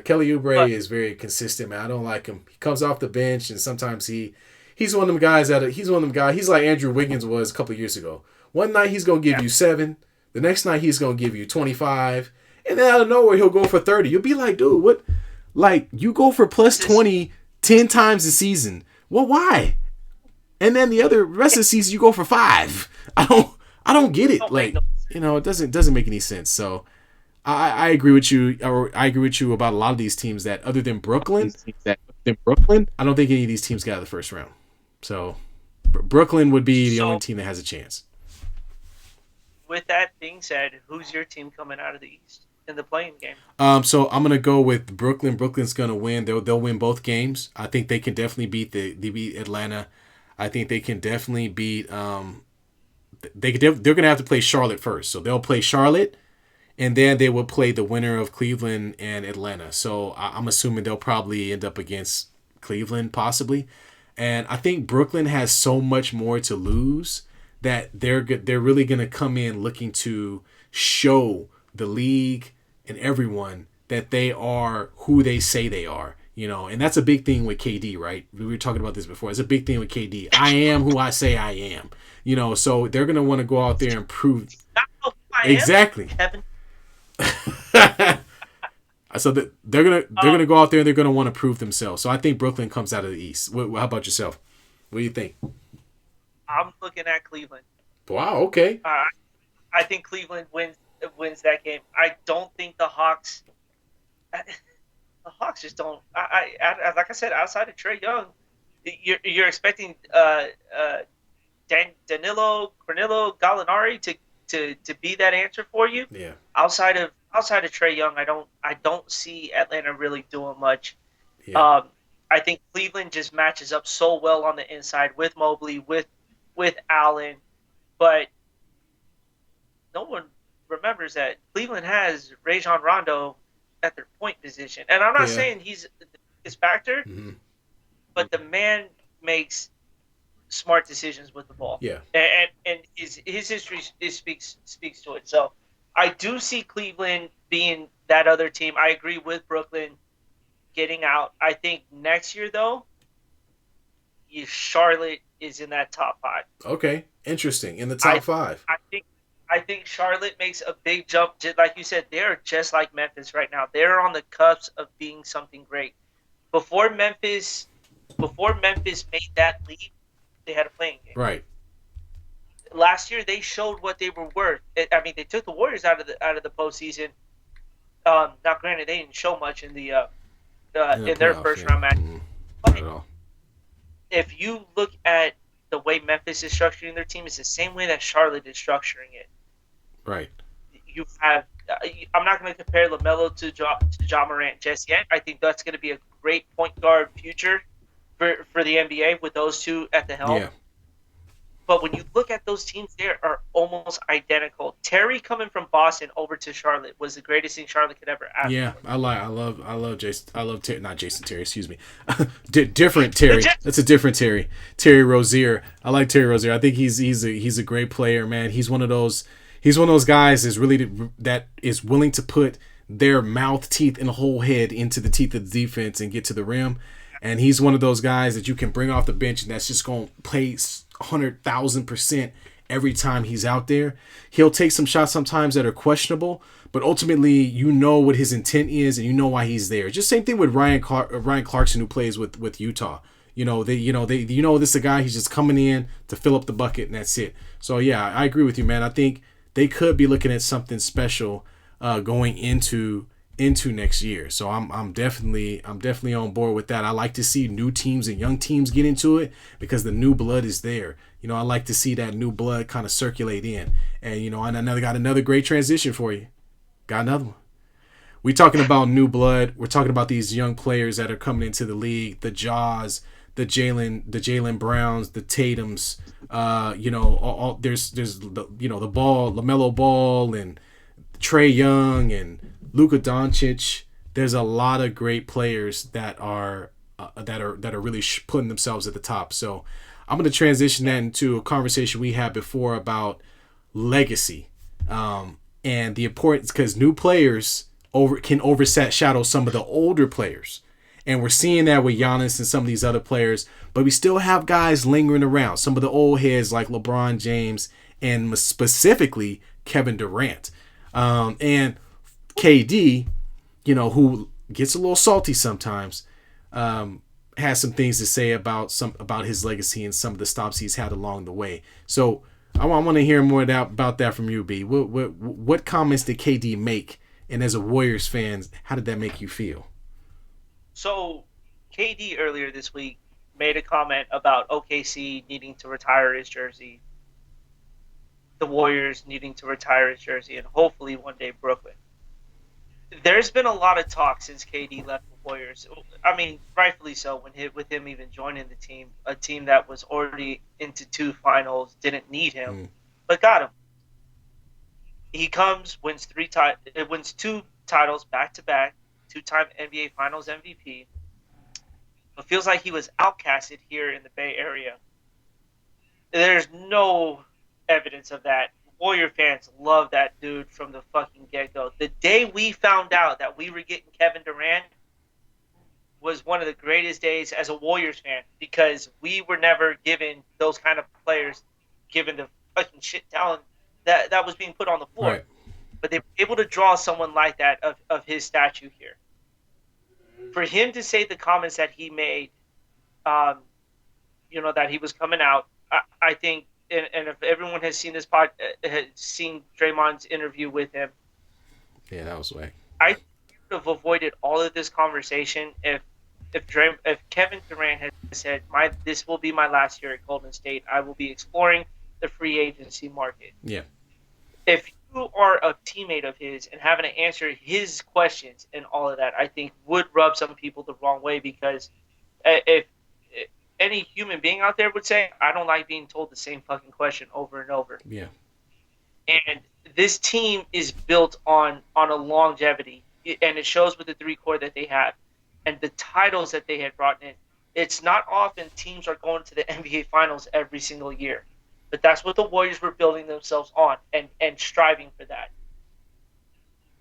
Kelly Oubre is very consistent, man. I don't like him. He comes off the bench, and sometimes he's one of them guys he's like Andrew Wiggins was a couple of years ago. One night he's gonna give you 7, the next night he's gonna give you 25, and then out of nowhere he'll go for 30. You'll be like, dude, what? Like, you go for plus 20 10 times a season. Well, why? And then the rest of the season you go for 5. I don't get it. Like, it doesn't make any sense. So I agree with you. Or I agree with you about a lot of these teams that other than Brooklyn, I don't think any of these teams got out of the first round. So Brooklyn would be the only team that has a chance. With that being said, who's your team coming out of the East in the playing game? So I'm gonna go with Brooklyn. Brooklyn's gonna win. They'll win both games. I think they can definitely beat Atlanta. I think they can definitely beat. They're gonna have to play Charlotte first. So they'll play Charlotte, and then they will play the winner of Cleveland and Atlanta. So I'm assuming they'll probably end up against Cleveland, possibly. And I think Brooklyn has so much more to lose that they're really going to come in looking to show the league and everyone that they are who they say they are, and that's a big thing with KD, right? We were talking about this before. It's a big thing with KD. I am who I say I am, so they're going to want to go out there and prove. Exactly. So they're gonna go out there and they're gonna want to prove themselves. So I think Brooklyn comes out of the East. How about yourself? What do you think? I'm looking at Cleveland. Wow. Okay. I think Cleveland wins that game. I don't think the Hawks. The Hawks just don't. Like I said, outside of Trae Young, you're expecting Danilo Gallinari to be that answer for you. Yeah. Outside of Trae Young, I don't see Atlanta really doing much. Yeah. I think Cleveland just matches up so well on the inside with Mobley, with Allen, but no one remembers that Cleveland has Rajon Rondo at their point position. And I'm not saying he's the biggest factor, but the man makes smart decisions with the ball. Yeah. And his history speaks to it. So I do see Cleveland being that other team. I agree with Brooklyn getting out. I think next year, though, Charlotte is in that top 5. Okay. Interesting. In the top 5. I think Charlotte makes a big jump. Just like you said, they're just like Memphis right now. They're on the cusp of being something great. Before Memphis made that leap, they had a playing game. Right. Last year, they showed what they were worth. I mean, they took the Warriors out of the postseason. Now, granted, they didn't show much in their first round match. Not at all. If you look at the way Memphis is structuring their team, it's the same way that Charlotte is structuring it. Right. You have. I'm not going to compare LaMelo to Ja Morant just yet. I think that's going to be a great point guard future for the NBA with those two at the helm. Yeah. But when you look at those teams, they are almost identical. Terry coming from Boston over to Charlotte was the greatest thing Charlotte could ever ask. Yeah, I love Jason. I love Terry, not Jason Terry. Excuse me, different Terry. That's a different Terry. Terry Rozier. I like Terry Rozier. I think he's a great player, man. He's one of those guys that is willing to put their mouth, teeth, and whole head into the teeth of the defense and get to the rim. And he's one of those guys that you can bring off the bench and that's just going to play 100,000% every time he's out there. He'll take some shots sometimes that are questionable, but ultimately you know what his intent is and you know why he's there. Just same thing with Ryan Clarkson, who plays with Utah. This is a guy, he's just coming in to fill up the bucket and that's it. So yeah, I agree with you, man. I think they could be looking at something special going into next year. So I'm definitely on board with that. I like to see new teams and young teams get into it because the new blood is there. I like to see that new blood kind of circulate in. And I got another great transition for you. Got another one. we're talking about new blood. We're talking about these young players that are coming into the league. The Jaws, the Jalen Browns, the Tatums. There's the Ball, LaMelo Ball, and Trey Young and Luka Doncic. There's a lot of great players that are really putting themselves at the top. So I'm going to transition that into a conversation we had before about legacy, and the importance, because new players can overshadow some of the older players. And we're seeing that with Giannis and some of these other players, but we still have guys lingering around. Some of the old heads like LeBron James and specifically Kevin Durant, and KD, who gets a little salty sometimes, has some things to say about his legacy and some of the stops he's had along the way. So I want to hear more about that from you, B. What comments did KD make? And as a Warriors fan, how did that make you feel? So, KD earlier this week made a comment about OKC needing to retire his jersey, the Warriors needing to retire his jersey, and hopefully one day Brooklyn. There's been a lot of talk since KD left the Warriors. I mean, rightfully so, with him even joining the team, a team that was already into 2 finals, didn't need him, but got him. He comes, wins 2 titles back to back, 2-time NBA Finals MVP, but feels like he was outcasted here in the Bay Area. There's no evidence of that. Warrior fans love that dude from the fucking get-go. The day we found out that we were getting Kevin Durant was one of the greatest days as a Warriors fan, because we were never given those kind of players, given the fucking shit talent that was being put on the floor. Right. But they were able to draw someone like that of his statue here. For him to say the comments that he made, that he was coming out, I think, and if everyone has seen this has seen Draymond's interview with him, yeah, that was whack. I would have avoided all of this conversation if Kevin Durant had said, this will be my last year at Golden State. I will be exploring the free agency market. Yeah. If you are a teammate of his and having to answer his questions and all of that, I think would rub some people the wrong way, because if any human being out there would say, I don't like being told the same fucking question over and over. Yeah. And this team is built on a longevity, and it shows with the 3 core that they have and the titles that they had brought in. It's not often teams are going to the NBA Finals every single year. But that's what the Warriors were building themselves on and striving for that.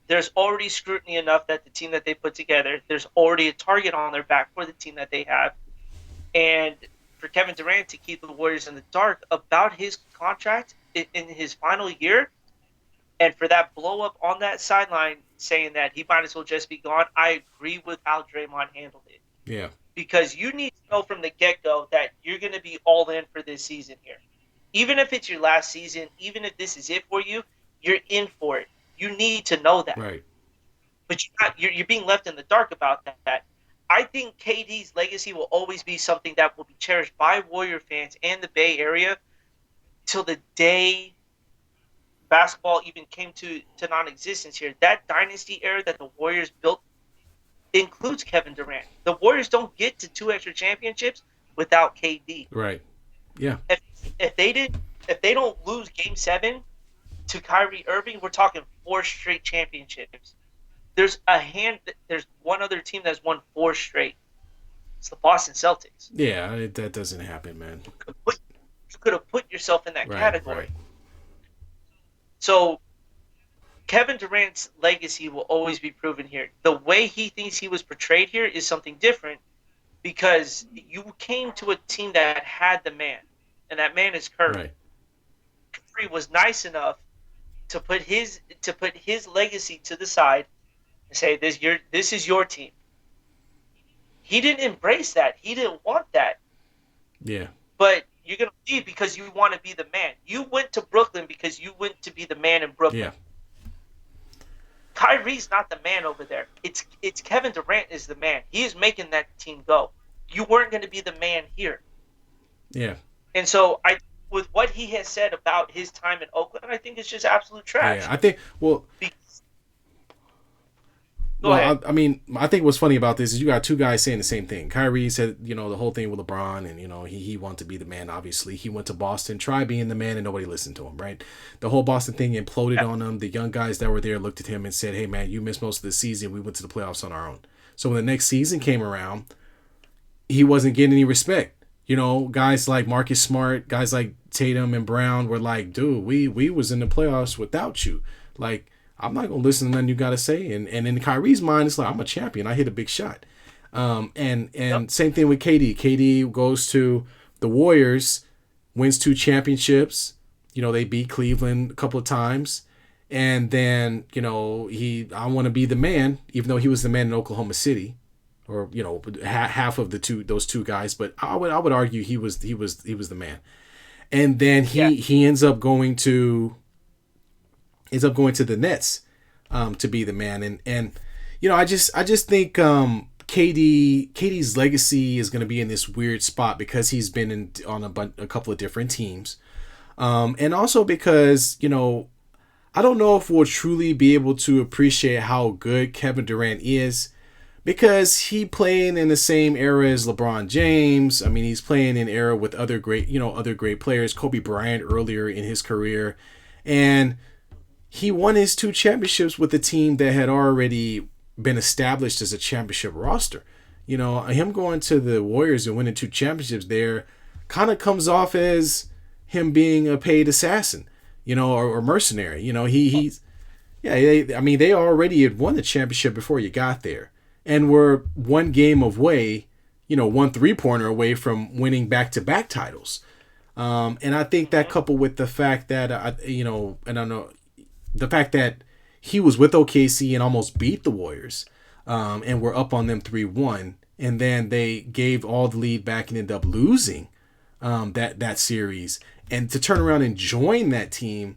There's already scrutiny enough that the team that they put together, there's already a target on their back for the team that they have. And for Kevin Durant to keep the Warriors in the dark about his contract in his final year, and for that blow up on that sideline saying that he might as well just be gone, I agree with how Draymond handled it. Yeah. Because you need to know from the get-go that you're going to be all in for this season here. Even if it's your last season, even if this is it for you, you're in for it. You need to know that. Right. But you're being left in the dark about that. I think KD's legacy will always be something that will be cherished by Warrior fans and the Bay Area till the day basketball even came to non-existence here. That dynasty era that the Warriors built includes Kevin Durant. The Warriors don't get to 2 extra championships without KD. Right. Yeah. If they don't lose Game 7 to Kyrie Irving, we're talking 4 straight championships. There's one other team that's won 4 straight. It's the Boston Celtics. Yeah, that doesn't happen, man. You could have put yourself in that category. Right. So Kevin Durant's legacy will always be proven here. The way he thinks he was portrayed here is something different, because you came to a team that had the man, and that man is Curry. Right. Curry was nice enough to put his legacy to the side and say, this is your team. He didn't embrace that. He didn't want that. Yeah. But you're going to leave because you want to be the man. You went to Brooklyn because you went to be the man in Brooklyn. Yeah. Kyrie's not the man over there. It's Kevin Durant is the man. He is making that team go. You weren't going to be the man here. Yeah. And so with what he has said about his time in Oakland, I think it's just absolute trash. Yeah, I think, well, Go ahead. I mean, I think what's funny about this is you got two guys saying the same thing. Kyrie said, the whole thing with LeBron, and he wanted to be the man. Obviously, he went to Boston, tried being the man, and nobody listened to him. Right? The whole Boston thing imploded Yeah. on him. The young guys that were there looked at him and said, "Hey, man, you missed most of the season. We went to the playoffs on our own." So when the next season came around, he wasn't getting any respect. Guys like Marcus Smart, guys like Tatum and Brown were like, "Dude, we was in the playoffs without you. Like, I'm not gonna listen to nothing you gotta say." And in Kyrie's mind, it's like, I'm a champion. I hit a big shot. And Yep. same thing with KD. KD goes to the Warriors, wins 2 championships. They beat Cleveland a couple of times. And then, I want to be the man, even though he was the man in Oklahoma City, or half of those two guys. But I would argue he was the man. And then Yeah. he ends up going to the Nets, to be the man. And I just think KD's legacy is going to be in this weird spot because he's been on a couple of different teams, and also because I don't know if we'll truly be able to appreciate how good Kevin Durant is, because he playing in the same era as LeBron James. I mean, he's playing in an era with other great players, Kobe Bryant earlier in his career, and he won his 2 championships with a team that had already been established as a championship roster. Him going to the Warriors and winning 2 championships there kind of comes off as him being a paid assassin, or mercenary. He's yeah. They already had won the championship before you got there, and were one game away, one 3-pointer away from winning back-to-back titles. And I think that, coupled with the fact that and I don't know, the fact that he was with OKC and almost beat the Warriors, and were up on them 3-1, and then they gave all the lead back and ended up losing that series, and to turn around and join that team,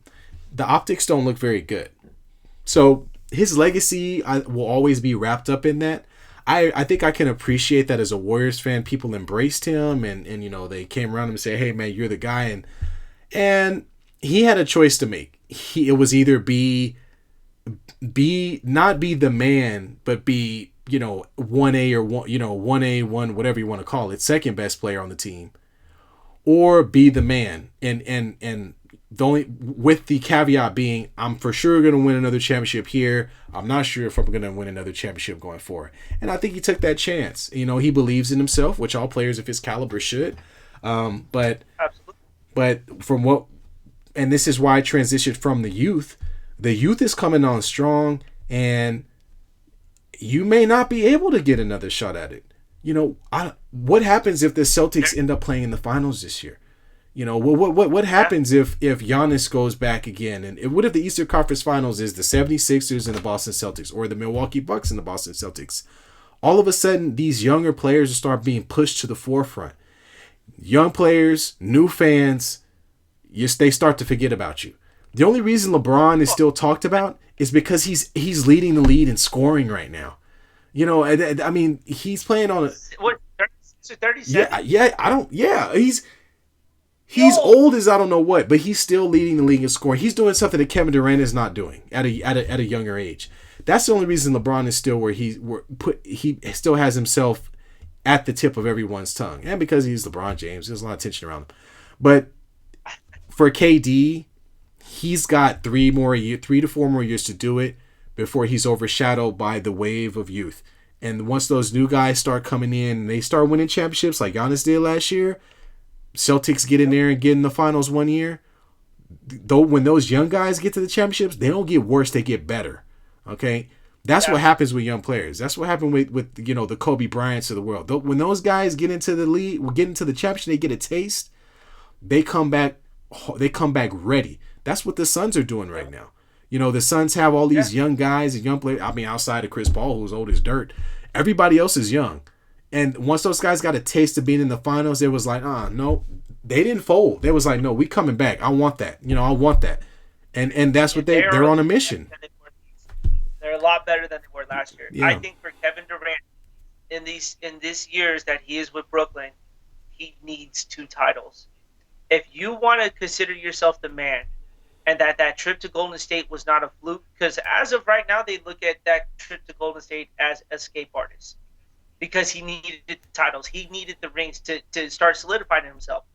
the optics don't look very good. So his legacy will always be wrapped up in that. I think I can appreciate that as a Warriors fan. People embraced him, and they came around him and said, "Hey, man, you're the guy." And he had a choice to make. It was either not be the man, but be 1A or 1A, whatever you want to call it, second best player on the team, or be the man. And the only, with the caveat being, I'm for sure going to win another championship here. I'm not sure if I'm going to win another championship going forward. And I think he took that chance. He believes in himself, which all players of his caliber should. But Absolutely. from what, and this is why I transitioned from the youth. The youth is coming on strong, and you may not be able to get another shot at it. What happens if the Celtics end up playing in the finals this year? What happens if Giannis goes back again? And what if the Eastern Conference Finals is the 76ers and the Boston Celtics, or the Milwaukee Bucks and the Boston Celtics? All of a sudden, these younger players start being pushed to the forefront. Young players, new fans, they start to forget about you. The only reason LeBron is still talked about is because he's leading the lead in scoring right now. I mean, he's playing on a, What, 36 or 37? He's old as I don't know what, but he's still leading the league in scoring. He's doing something that Kevin Durant is not doing at a younger age. That's the only reason LeBron is still where he still has himself at the tip of everyone's tongue, and because he's LeBron James, there's a lot of tension around him. But for KD, he's got 3 to 4 more years to do it before he's overshadowed by the wave of youth. And once those new guys start coming in and they start winning championships like Giannis did last year, Celtics get in there and get in the finals one year. Though when those young guys get to the championships, they don't get worse, they get better. Okay? That's what happens with young players. That's what happened with the Kobe Bryants of the world. When those guys get into the league, get into the championship, they get a taste, they come back ready. That's what the Suns are doing right now. The Suns have all these young guys and young players. I mean, outside of Chris Paul, who's old as dirt, everybody else is young. And once those guys got a taste of being in the finals, it was like, no, they didn't fold. They was like, no, we coming back. I want that. I want that. And that's what they're on a mission. They're a lot better than they were last year. Yeah. I think for Kevin Durant, in these years that he is with Brooklyn, he needs 2 titles. If you want to consider yourself the man, and that trip to Golden State was not a fluke, because as of right now, they look at that trip to Golden State as escape artist, because he needed the titles. He needed the rings to start solidifying himself.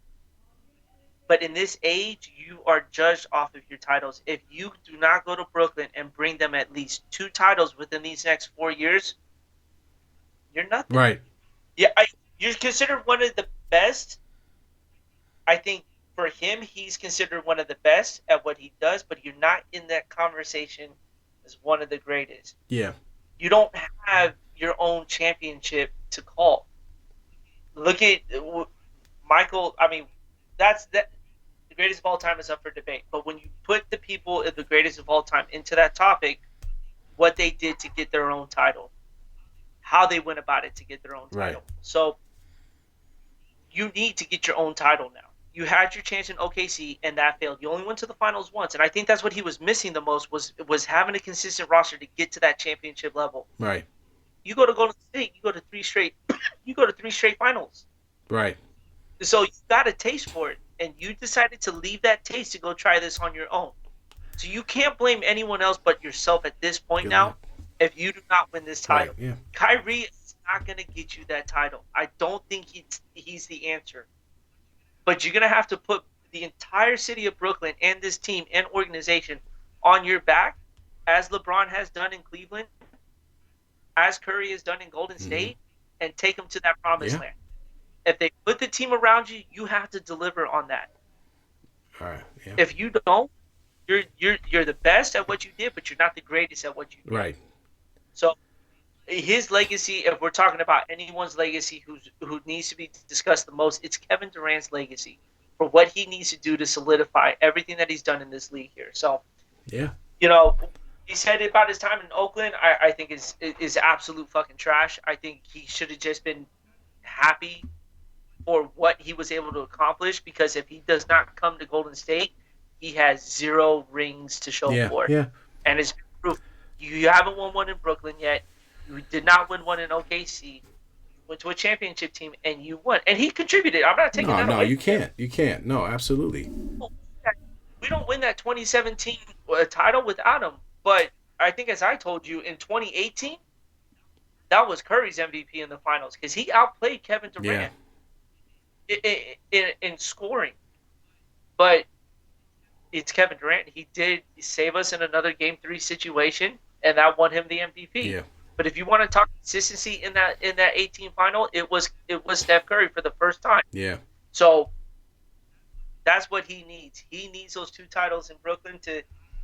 But in this age, you are judged off of your titles. If you do not go to Brooklyn and bring them at least 2 titles within these next 4 years, you're nothing. Right. Yeah, you're considered one of the best. I think for him, he's considered one of the best at what he does, but you're not in that conversation as one of the greatest. Yeah. You don't have your own championship to call. Look at Michael. I mean, that's the greatest of all time is up for debate. But when you put the people of the greatest of all time into that topic, what they did to get their own title, how they went about it to get their own title. Right. So you need to get your own title now. You had your chance in OKC, and that failed. You only went to the finals once, and I think that's what he was missing the most was having a consistent roster to get to that championship level. Right. You go to Golden State, you go to 3 straight finals. Right. So you got a taste for it, and you decided to leave that taste to go try this on your own. So you can't blame anyone else but yourself at this point now if you do not win this title. Right. Yeah. Kyrie is not going to get you that title. I don't think he's the answer. But you're going to have to put the entire city of Brooklyn and this team and organization on your back, as LeBron has done in Cleveland, as Curry has done in Golden State, and take them to that promised land. If they put the team around you, you have to deliver on that. All right. Yeah. If you don't, you're the best at what you did, but you're not the greatest at what you did. Right. So his legacy, if we're talking about anyone's legacy who needs to be discussed the most, it's Kevin Durant's legacy for what he needs to do to solidify everything that he's done in this league here. So, yeah, he said about his time in Oakland, I think is absolute fucking trash. I think he should have just been happy for what he was able to accomplish, because if he does not come to Golden State, he has 0 rings to show for. Yeah. And it's proof. You haven't won one in Brooklyn yet. You did not win one in OKC. You went to a championship team and you won. And he contributed. I'm not taking that away. No, you can't. You can't. No, absolutely. We don't win that 2017 title without him. But I think, as I told you, in 2018, that was Curry's MVP in the finals, because he outplayed Kevin Durant in scoring. But it's Kevin Durant. He did save us in another Game 3 situation, and that won him the MVP. Yeah. But if you want to talk consistency in that 18 final, it was Steph Curry for the first time. Yeah. So that's what he needs. He needs those 2 titles in Brooklyn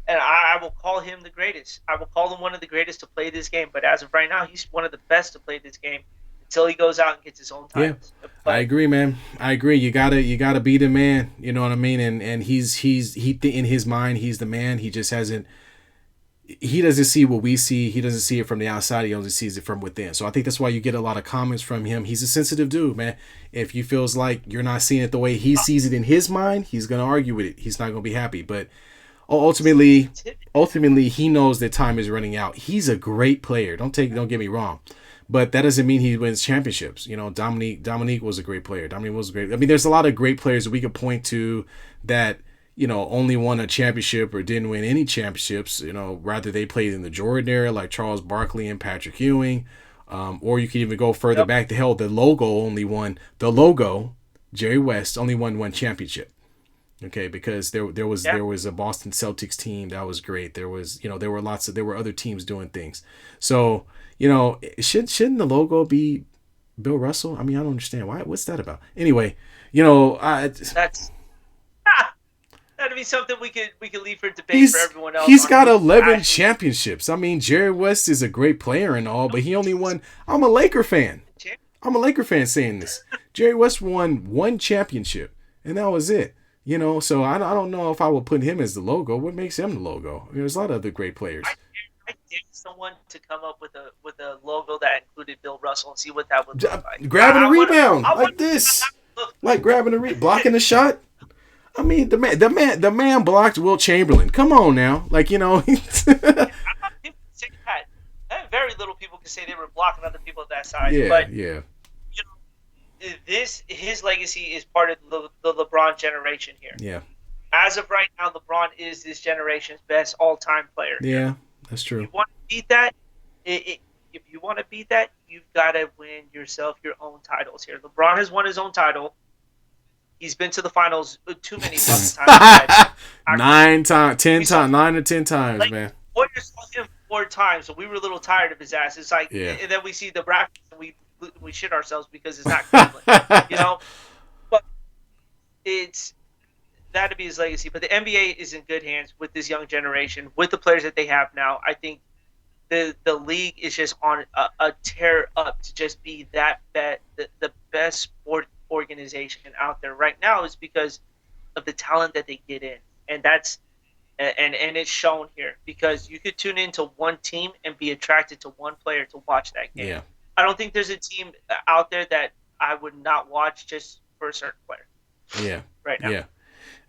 and I will call him the greatest. I will call him one of the greatest to play this game. But as of right now, he's one of the best to play this game until he goes out and gets his own titles. Yeah. I agree, man. I agree. You gotta be the man. You know what I mean? And he's in his mind, he's the man. He just hasn't. He doesn't see what we see. He doesn't see it from the outside. He only sees it from within. So I think that's why you get a lot of comments from him. He's a sensitive dude, man. If you feels like you're not seeing it the way he sees it in his mind, he's going to argue with it. He's not going to be happy. But ultimately, he knows that time is running out. He's a great player. Don't get me wrong. But that doesn't mean he wins championships. Dominique was a great player. Dominique was great. I mean, there's a lot of great players that we could point to that only won a championship or didn't win any championships, rather they played in the Jordan era, like Charles Barkley and Patrick Ewing. Or you can even go further back to hell. Jerry West only won one championship. Okay, because there was a Boston Celtics team that was great. There was, there were other teams doing things. So, shouldn't the logo be Bill Russell? I mean, I don't understand why. What's that about? Anyway, that'd be something we could leave for debate for everyone else. He's got 11 championships. I mean, Jerry West is a great player and all, but he only won. I'm a Laker fan. I'm a Laker fan saying this. Jerry West won one championship, and that was it. So I don't know if I would put him as the logo. What makes him the logo? I mean, there's a lot of other great players. I dare someone to come up with a logo that included Bill Russell and see what that would look like. Grabbing a rebound like this, like grabbing blocking a shot. I mean, the man blocked Will Chamberlain. Come on now, I'm not people can say that. Very little people can say they were blocking other people at that size. Yeah. His legacy is part of the LeBron generation here. Yeah. as of right now, LeBron is this generation's best all-time player. Yeah, that's true. If you want to beat that, if you want to beat that, you've got to win yourself your own titles here. LeBron has won his own title. He's been to the finals too many fucking times. 9 times, 10 times, 9 or 10 times, like, man. Warriors saw him 4 times, so we were a little tired of his ass. It's like, and then we see the Raptors and we shit ourselves because it's not Cleveland, you know. But it's that'd be his legacy. But the NBA is in good hands with this young generation, with the players that they have now. I think the league is just on a tear up to just be that the best sport organization out there right now is because of the talent that they get in, and that's and it's shown here because you could tune into one team and be attracted to one player to watch that game. Yeah. I don't think there's a team out there that I would not watch just for a certain player. Yeah. Right now. Yeah.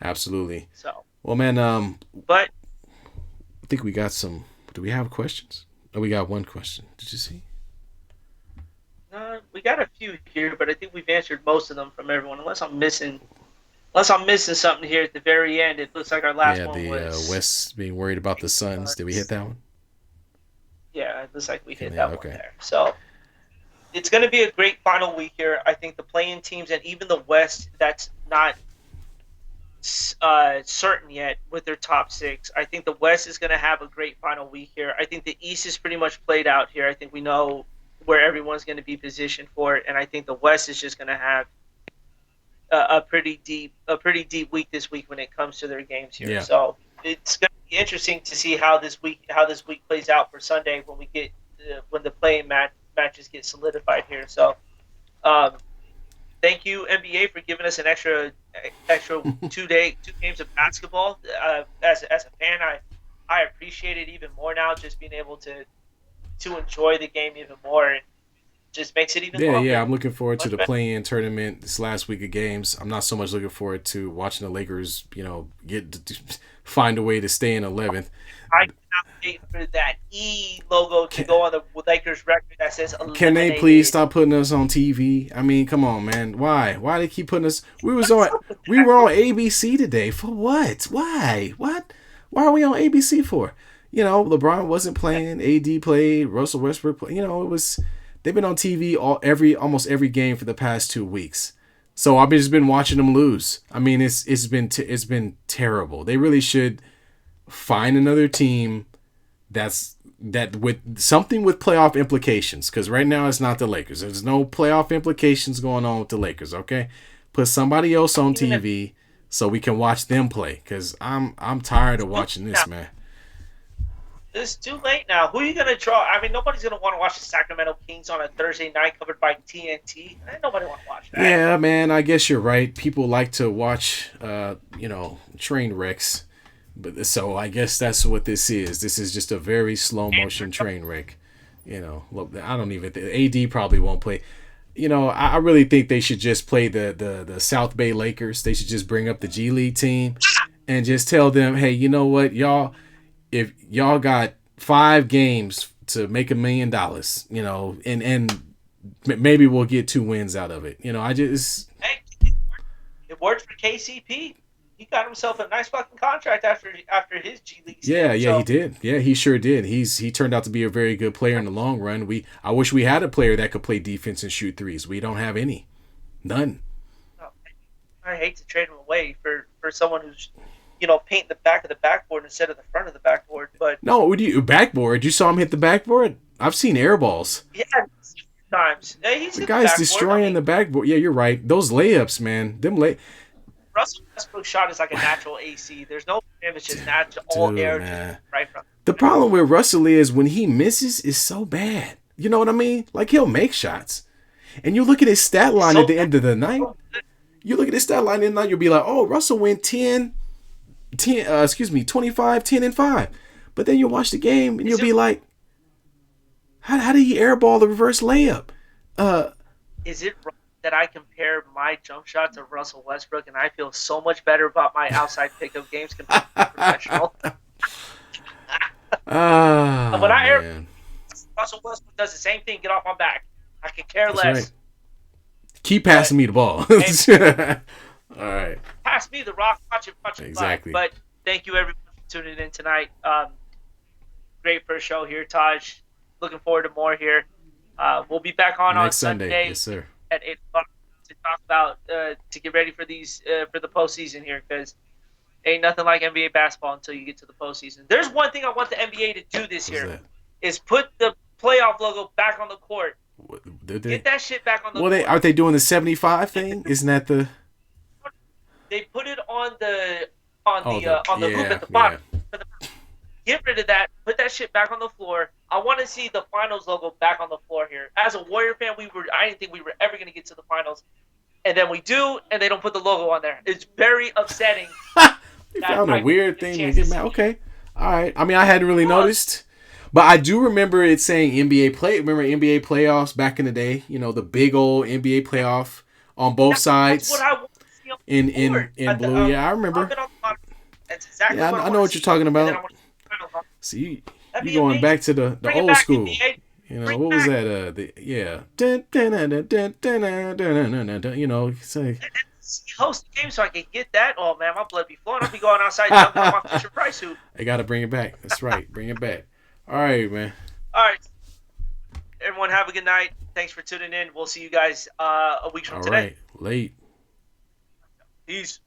Absolutely. So. Well, man. But I think we got some. Do we have questions? Oh, we got one question. Did you see? We got a few here, but I think we've answered most of them from everyone. Unless I'm missing something here at the very end. It looks like our last one was West being worried about the Suns. Did we hit that one? Yeah, it looks like we hit that one there. So it's going to be a great final week here. I think the play-in teams and even the West, that's not certain yet with their top 6. I think the West is going to have a great final week here. I think the East is pretty much played out here. I think we know where everyone's going to be positioned for it, and I think the West is just going to have a pretty deep week this week when it comes to their games here. Yeah. So it's going to be interesting to see how this week plays out for Sunday when we get when the play-in matches get solidified here. So thank you NBA for giving us an extra 2 games of basketball. As a fan, I appreciate it even more now, just being able to enjoy the game even more, and just makes it even longer. Yeah, I'm looking forward to the play-in tournament this last week of games. I'm not so much looking forward to watching the Lakers, find a way to stay in 11th. I cannot wait for that E logo to go on the Lakers record that says eliminated. Can they please stop putting us on TV? I mean, come on, man. Why? Why they keep putting us? We were on ABC today. For what? Why? What? Why are we on ABC for? LeBron wasn't playing. AD played. Russell Westbrook played. It was. They've been on TV almost every game for the past 2 weeks. So I've just been watching them lose. I mean, it's been terrible. They really should find another team that with something with playoff implications. Because right now it's not the Lakers. There's no playoff implications going on with the Lakers. Okay, put somebody else on TV so we can watch them play. Because I'm tired of watching this, man. It's too late now. Who are you going to draw? I mean, nobody's going to want to watch the Sacramento Kings on a Thursday night covered by TNT. Nobody want to watch that. Yeah, man, I guess you're right. People like to watch, train wrecks. But so I guess that's what this is. This is just a very slow motion train wreck. Look, I don't even think AD probably won't play. I really think they should just play the South Bay Lakers. They should just bring up the G League team and just tell them, hey, you know what, y'all. If y'all got 5 games to make $1 million, and maybe we'll get 2 wins out of it. It worked for KCP. He got himself a nice fucking contract after his G League season. Yeah, he did. Yeah, he sure did. He turned out to be a very good player in the long run. I wish we had a player that could play defense and shoot threes. We don't have any. None. I hate to trade him away for someone who's painting the back of the backboard instead of the front of the backboard. But no, backboard? You saw him hit the backboard? I've seen air balls. Yeah, times. Yeah, the guy's destroying the backboard. Yeah, you're right. Those layups, man. Russell Westbrook's shot is like a natural AC. There's no it's just natural all air just right from. The problem with Russell is when he misses is so bad. You know what I mean? Like he'll make shots, and you look at his stat line at the end of the night. You look at his stat line at the end of the night, you'll be like, oh, Russell went 25, 10, and 5. But then you watch the game and you'll be like, how did he airball the reverse layup? Is it right that I compare my jump shot to Russell Westbrook and I feel so much better about my outside pickup games compared to professional? When I air Russell Westbrook does the same thing, get off my back. I could care less. Right. Keep passing me the ball. All right. pass me the rock, watch it fly. Exactly. But thank you everyone for tuning in tonight. Great first show here, Taj. Looking forward to more here. We'll be back on Next Sunday. Sunday Yes, sir. at 8 o'clock to talk about to get ready for these for the postseason here, because ain't nothing like NBA basketball until you get to the postseason. There's one thing I want the NBA to do this year is put the playoff logo back on the court. Get that shit back on the court. Aren't they doing the 75 thing? Isn't that the? They put it on the hoop at the bottom. Get rid of that. Put that shit back on the floor. I want to see the finals logo back on the floor here. As a Warrior fan, I didn't think we were ever going to get to the finals, and then we do, and they don't put the logo on there. It's very upsetting. They found a weird thing to get mad. Okay, all right. I mean, I hadn't really noticed, but I do remember it saying NBA play. Remember NBA playoffs back in the day? You know, the big old NBA playoff on both sides. That's what I want to see on in blue. Yeah, I remember. That's exactly yeah, I know what you're talking about. See, you going back to the old school. You know, what was that? You know, say. Host the game so I can get that. Oh man, my blood be flowing. I'll be going outside jumping on my Fisher Price hoop. I gotta bring it back. That's right, bring it back. All right, man. All right, everyone, have a good night. Thanks for tuning in. We'll see you guys a week from today. All right, late. Peace.